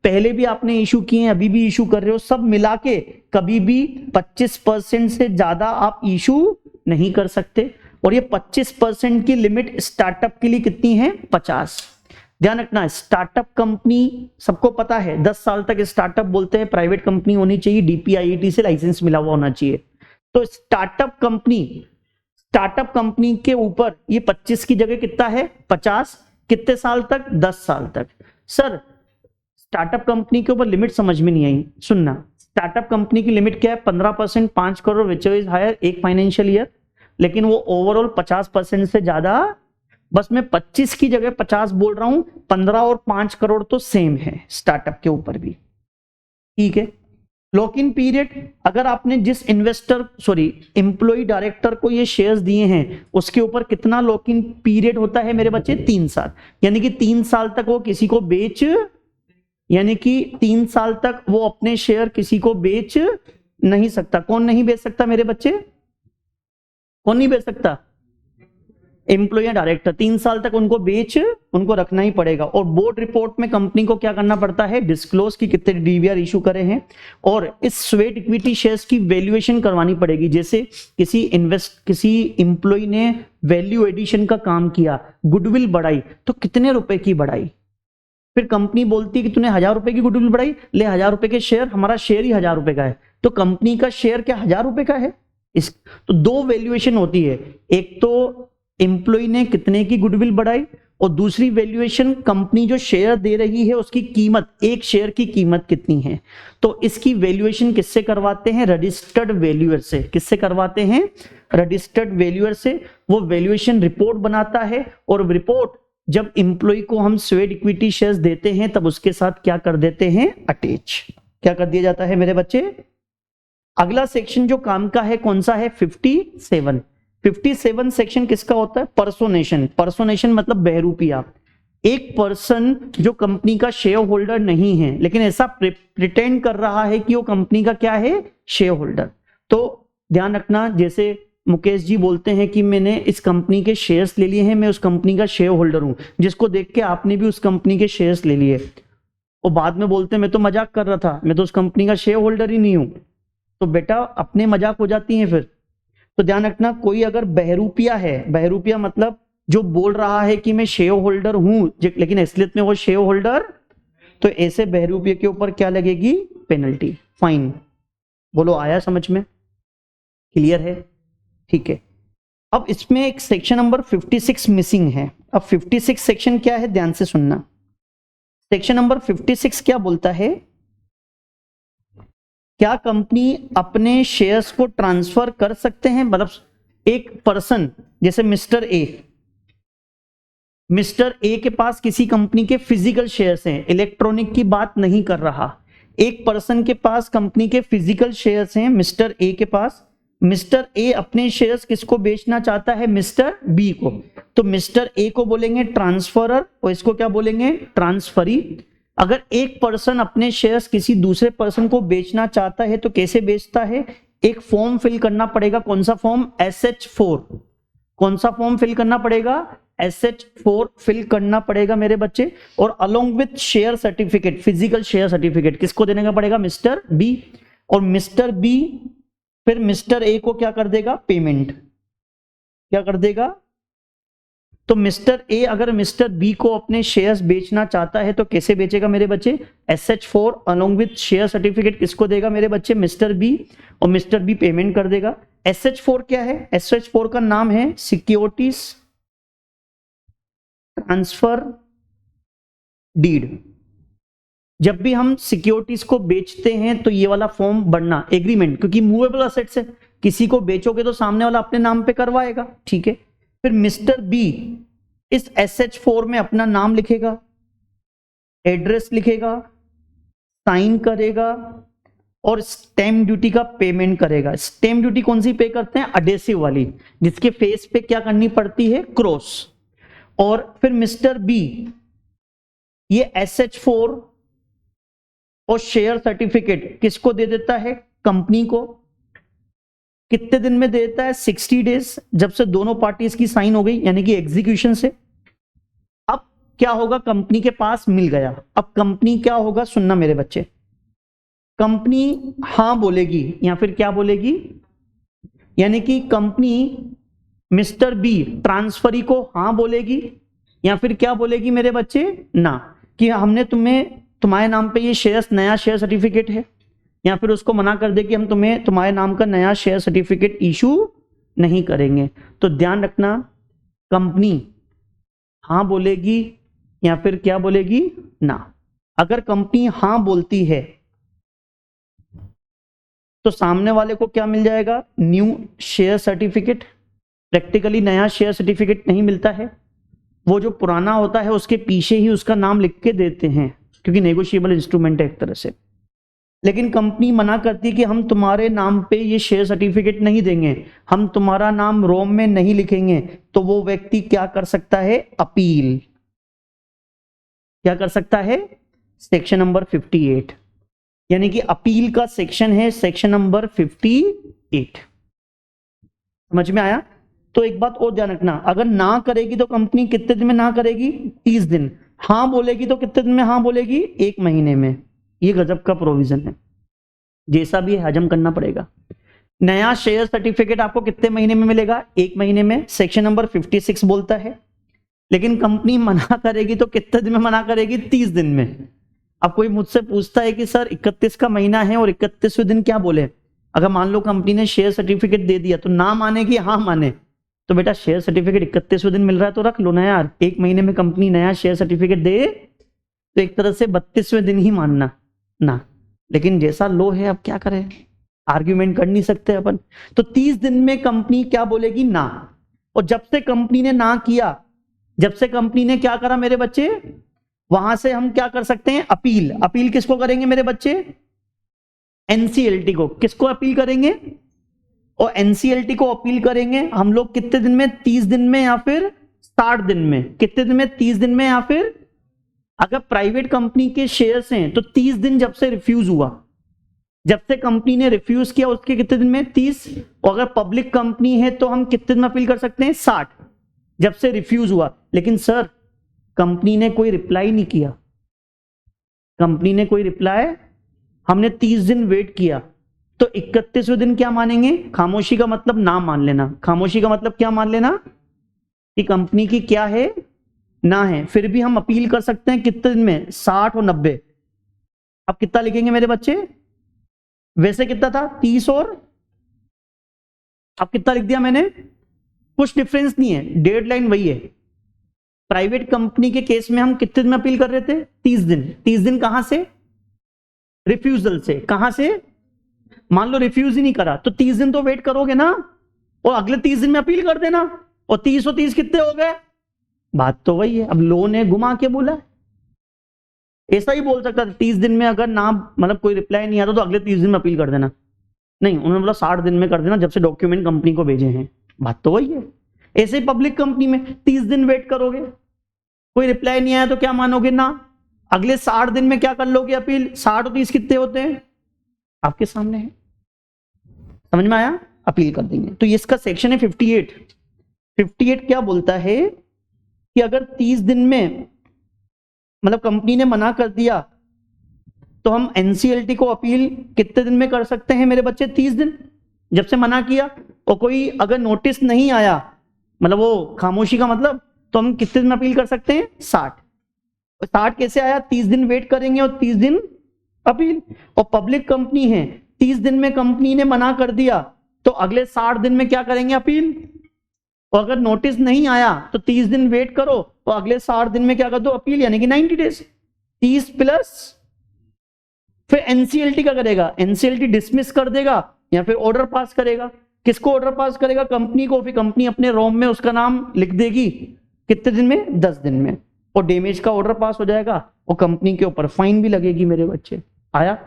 पहले भी आपने इशू किए हैं, अभी भी इशू कर रहे हो, सब मिला के कभी भी 25% से ज्यादा आप इशू नहीं कर सकते। और ये 25% की लिमिट स्टार्टअप के लिए कितनी है? 50। ध्यान रखना, स्टार्टअप कंपनी सबको पता है 10 साल तक स्टार्टअप बोलते हैं, प्राइवेट कंपनी होनी चाहिए, DPIIT से लाइसेंस मिला हुआ होना चाहिए। तो स्टार्टअप कंपनी के ऊपर ये 25 की जगह कितना है? 50। कितने साल तक? 10 साल तक। सर स्टार्टअप कंपनी के ऊपर लिमिट समझ में नहीं आई। सुनना, स्टार्टअप कंपनी की लिमिट क्या है? 15%, 5 करोड़ विच इज हायर एक फाइनेंशियल ईयर। लेकिन वो ओवरऑल 50% से ज्यादा, बस मैं 25 की जगह 50 बोल रहा हूं, 15 और 5 करोड़ तो सेम है स्टार्टअप के ऊपर भी। ठीक है। लॉक इन पीरियड, अगर आपने जिस एम्प्लॉय डायरेक्टर को ये शेयर्स दिए हैं उसके ऊपर कितना लॉक इन पीरियड होता है मेरे बच्चे? 3 साल। यानी कि 3 साल तक वो किसी को यानी कि 3 साल तक वो अपने शेयर किसी को बेच नहीं सकता। कौन नहीं बेच सकता मेरे बच्चे? कौन नहीं बेच सकता? एम्प्लॉय या डायरेक्टर 3 साल तक उनको रखना ही पड़ेगा। और बोर्ड रिपोर्ट में कंपनी को क्या करना पड़ता है, डिस्क्लोज की कितने डीवीआर इशू करे हैं, और इस स्वेट इक्विटी शेयर्स की वैल्यूएशन करवानी पड़ेगी। जैसे किसी एम्प्लॉय ने वैल्यू एडिशन का काम किया, गुडविल बढ़ाई, तो कितने रुपए की बढ़ाई, फिर कंपनी बोलती है कि तूने 1000 रुपए की गुडविल बढ़ाई, ले 1000 रुपए के शेयर, हमारा शेयर ही 1000 रुपए का है, तो कंपनी का शेयर क्या 1000 रुपए का है। तो 2 वैल्यूएशन होती है, एक तो एम्प्लॉय ने कितने की गुडविल बढ़ाई, और दूसरी वैल्यूएशन कंपनी जो शेयर दे रही है उसकी कीमत, एक शेयर की कीमत कितनी है। तो इसकी वैल्यूएशन किससे करवाते हैं, रजिस्टर्ड वैल्यूअर से। किससे करवाते हैं, रजिस्टर्ड वैल्यूअर से। वो वैल्यूएशन रिपोर्ट बनाता है, और रिपोर्ट जब एम्प्लॉय को हम स्वेट इक्विटी शेयर्स देते हैं तब उसके साथ क्या कर देते हैं, अटैच। क्या कर दिया जाता है मेरे बच्चे। अगला सेक्शन जो काम का है कौन सा है, 57 सेक्शन किसका होता है, पर्सोनेशन। पर्सोनेशन मतलब बहरूपिया। एक पर्सन जो कंपनी का शेयर होल्डर नहीं है लेकिन ऐसा प्रिटेंड कर रहा है कि वो कंपनी का क्या है, शेयर होल्डर। तो ध्यान रखना, जैसे मुकेश जी बोलते हैं कि मैंने इस कंपनी के शेयर्स ले लिए हैं, मैं उस कंपनी का शेयर होल्डर हूं, जिसको देख के आपने भी उस कंपनी के शेयर्स ले लिए, और बाद में बोलते हैं मैं तो मजाक कर रहा था, मैं तो उस कंपनी का शेयर होल्डर ही नहीं हूं, तो बेटा अपने मजाक हो जाती है फिर। तो ध्यान रखना, कोई अगर बहरूपिया है, बहरूपिया मतलब जो बोल रहा है कि मैं शेयर होल्डर हूं लेकिन असलियत में वो शेयर होल्डर, तो ऐसे बहरूपिया के ऊपर क्या लगेगी, पेनल्टी, फाइन। बोलो आया समझ में, क्लियर है, ठीक है। अब इसमें एक सेक्शन नंबर 56 मिसिंग है। अब 56 सेक्शन क्या है, ध्यान से सुनना। सेक्शन नंबर 56 क्या बोलता है, क्या कंपनी अपने शेयर्स को ट्रांसफर कर सकते हैं, मतलब एक पर्सन जैसे मिस्टर ए के पास किसी कंपनी के फिजिकल शेयर्स हैं, इलेक्ट्रॉनिक की बात नहीं कर रहा, एक पर्सन के पास कंपनी के फिजिकल शेयर्स हैं, मिस्टर ए के पास। मिस्टर ए अपने शेयर्स किसको बेचना चाहता है, मिस्टर बी को, तो मिस्टर ए को बोलेंगे ट्रांसफरर और इसको क्या बोलेंगे, ट्रांसफरी। अगर एक पर्सन अपने शेयर्स किसी दूसरे पर्सन को बेचना चाहता है तो कैसे बेचता है, एक फॉर्म फिल करना पड़ेगा, कौन सा फॉर्म, SH4। कौन सा फॉर्म फिल करना पड़ेगा, SH4 फिल करना पड़ेगा मेरे बच्चे, और along with share certificate, physical share certificate किसको देने का पड़ेगा, मिस्टर बी। और मिस्टर बी फिर मिस्टर ए को क्या कर देगा, पेमेंट क्या कर देगा। तो मिस्टर ए अगर मिस्टर बी को अपने शेयर्स बेचना चाहता है तो कैसे बेचेगा मेरे बच्चे, SH4 along with share certificate किसको देगा मेरे बच्चे, मिस्टर बी, और मिस्टर बी पेमेंट कर देगा। SH4 क्या है, SH4 का नाम है सिक्योरिटीज ट्रांसफर डीड। जब भी हम सिक्योरिटीज को बेचते हैं तो ये वाला फॉर्म भरना, एग्रीमेंट, क्योंकि मूवेबल असेट्स है, किसी को बेचोगे तो सामने वाला अपने नाम पे करवाएगा, ठीक है। फिर मिस्टर बी इस SH4 में अपना नाम लिखेगा, एड्रेस लिखेगा, साइन करेगा और स्टैम्प ड्यूटी का पेमेंट करेगा। स्टैम्प ड्यूटी कौन सी पे करते हैं, अडेसिव वाली, जिसके फेस पे क्या करनी पड़ती है, क्रॉस। और फिर मिस्टर बी ये SH4 और शेयर सर्टिफिकेट किसको दे देता है, कंपनी को। कितने दिन में दे देता है, 60 डेज, जब से दोनों पार्टीज की साइन हो गई, यानी कि एग्जीक्यूशन से। अब क्या होगा, कंपनी के पास मिल गया, अब कंपनी क्या होगा, सुनना मेरे बच्चे, कंपनी हां बोलेगी या फिर क्या बोलेगी, यानी कि कंपनी मिस्टर बी ट्रांसफरी को हां बोलेगी या फिर क्या बोलेगी मेरे बच्चे, ना, कि हमने तुम्हारे नाम पे ये शेयर्स, नया शेयर सर्टिफिकेट है, या फिर उसको मना कर दे कि हम तुम्हारे नाम का नया शेयर सर्टिफिकेट इशू नहीं करेंगे। तो ध्यान रखना, कंपनी हां बोलेगी या फिर क्या बोलेगी, ना। अगर कंपनी हां बोलती है तो सामने वाले को क्या मिल जाएगा, न्यू शेयर सर्टिफिकेट। प्रैक्टिकली नया शेयर सर्टिफिकेट नहीं मिलता है, वो जो पुराना होता है उसके पीछे ही उसका नाम लिख के देते हैं, क्योंकि नेगोशिएबल इंस्ट्रूमेंट है एक तरह से। लेकिन कंपनी मना करती कि हम तुम्हारे नाम पे ये शेयर सर्टिफिकेट नहीं देंगे, हम तुम्हारा नाम रोम में नहीं लिखेंगे, तो वो व्यक्ति क्या कर सकता है, अपील। क्या कर सकता है, सेक्शन नंबर 58, यानी कि अपील का सेक्शन है सेक्शन नंबर 58। समझ में आया। तो एक बात और ध्यान रखना, अगर ना करेगी तो कंपनी कितने दिन में ना करेगी? 30 दिन। हाँ बोलेगी तो कितने दिन में हाँ बोलेगी? 1 महीने में। ये गजब का प्रोविजन है, जैसा भी हजम करना पड़ेगा। नया शेयर सर्टिफिकेट आपको कितने महीने में मिलेगा? 1 महीने में। सेक्शन नंबर 56 बोलता है। लेकिन कंपनी मना करेगी तो कितने दिन में मना करेगी? 30 दिन में। अब कोई मुझसे पूछता है कि सर 31 का महीना है और 31वें दिन क्या बोले? अगर मान लो कंपनी ने शेयर सर्टिफिकेट दे दिया तो ना माने कि हाँ माने? तो बेटा शेयर सर्टिफिकेट 31वें दिन मिल रहा है तो रख लो ना यार। 1 महीने में कंपनी नया शेयर सर्टिफिकेट दे तो एक तरह से 32वें दिन ही मानना ना। लेकिन जैसा लो है, अब क्या करें, आर्ग्यूमेंट कर नहीं सकते अपन। तो 30 दिन में कंपनी क्या बोलेगी? ना। और जब से कंपनी ने ना किया, जब से कंपनी ने क्या करा मेरे बच्चे, वहां से हम क्या कर सकते हैं? अपील। अपील किसको करेंगे मेरे बच्चे? एनसीएलटी को। किसको अपील करेंगे? और एनसीएलटी को अपील करेंगे हम लोग कितने दिन में? 30 दिन में या फिर 60 दिन में? कितने दिन में? 30 दिन में। या फिर अगर प्राइवेट कंपनी के शेयर्स हैं तो 30 दिन जब से रिफ्यूज हुआ, जब से कंपनी ने रिफ्यूज किया उसके कितने दिन में? 30। और अगर पब्लिक कंपनी है तो हम कितने दिन में अपील कर सकते हैं? 60, जब से रिफ्यूज हुआ। लेकिन सर कंपनी ने कोई रिप्लाई नहीं किया, कंपनी ने कोई रिप्लाई, हमने 30 दिन वेट किया, तो 31वें दिन क्या मानेंगे? खामोशी का मतलब ना मान लेना। खामोशी का मतलब क्या मान लेना? कि कंपनी की क्या है? ना है। फिर भी हम अपील कर सकते हैं कितने दिन में? 60 और 90। अब कितना लिखेंगे मेरे बच्चे? वैसे कितना था? 30 और अब कितना लिख दिया मैंने? कुछ डिफरेंस नहीं है, डेडलाइन वही है। प्राइवेट कंपनी के केस में हम कितने दिन में अपील कर रहे थे? 30 दिन। 30 दिन कहां से? रिफ्यूजल से। कहां से? मान लो रिफ्यूज ही नहीं करा तो 30 दिन तो वेट करोगे ना, और अगले 30 दिन में अपील कर देना, और 30 और 30 कितने हो गए? बात तो वही है। अब लो ने घुमा के बोला, ऐसा ही बोल सकता था 30 दिन में अगर ना, मतलब कोई रिप्लाई नहीं आता तो अगले 30 दिन में अपील कर देना। नहीं, उन्होंने बोला 60 दिन में कर देना जब से डॉक्यूमेंट कंपनी को भेजे हैं। बात तो वही है। ऐसे ही पब्लिक कंपनी में 30 दिन वेट करोगे, कोई रिप्लाई नहीं आया तो क्या मानोगे? ना। अगले 60 दिन में क्या कर लोगे अपील? 60 और 30 कितने होते हैं? आपके सामने है। समझ में आया? अपील कर देंगे। तो इसका सेक्शन है 58। 58 क्या बोलता है कि अगर 30 दिन में, मतलब कंपनी ने मना कर दिया, तो हम एनसीएलटी को अपील कितने दिन में कर सकते हैं मेरे बच्चे? 30 दिन, जब से मना किया। और कोई अगर नोटिस नहीं आया, मतलब वो खामोशी का मतलब, तो हम कितने दिन में अपील कर सकते हैं? 60। 60 कैसे आया? 30 दिन वेट करेंगे और 30 दिन अपील। और पब्लिक कंपनी है, 30 दिन में कंपनी ने मना कर दिया तो अगले 60 दिन में क्या करेंगे? अपील। और अगर नोटिस नहीं आया तो 30 दिन वेट करो और अगले 60 दिन में क्या कर दो? अपील, यानी कि 90 डेज। 30 प्लस फिर एनसीएलटी क्या करेगा? एनसीएलटी डिसमिस कर देगा या फिर ऑर्डर पास करेगा। किसको ऑर्डर पास करेगा? कंपनी को। फिर कंपनी अपने रोम में उसका नाम लिख देगी। कितने दिन में? 10 दिन में। और डैमेज का ऑर्डर पास हो जाएगा और कंपनी के ऊपर फाइन भी लगेगी मेरे बच्चे। आया?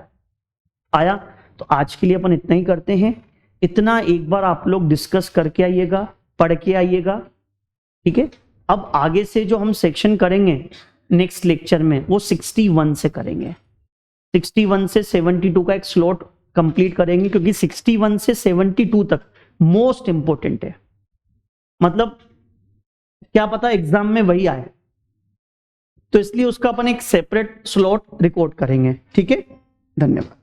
आया? तो आज के लिए अपन इतना ही करते हैं। इतना एक बार आप लोग डिस्कस करके आइएगा, पढ़ के आइएगा, ठीक है? अब आगे से जो हम सेक्शन करेंगे नेक्स्ट लेक्चर में, वो 61 से करेंगे। 61 से 72 का एक स्लॉट कंप्लीट करेंगे, क्योंकि 61 से 72 तक मोस्ट इंपोर्टेंट है। मतलब क्या पता एग्जाम में वही आए, तो इसलिए उसका अपन एक सेपरेट स्लॉट रिकॉर्ड करेंगे, ठीक है? धन्यवाद।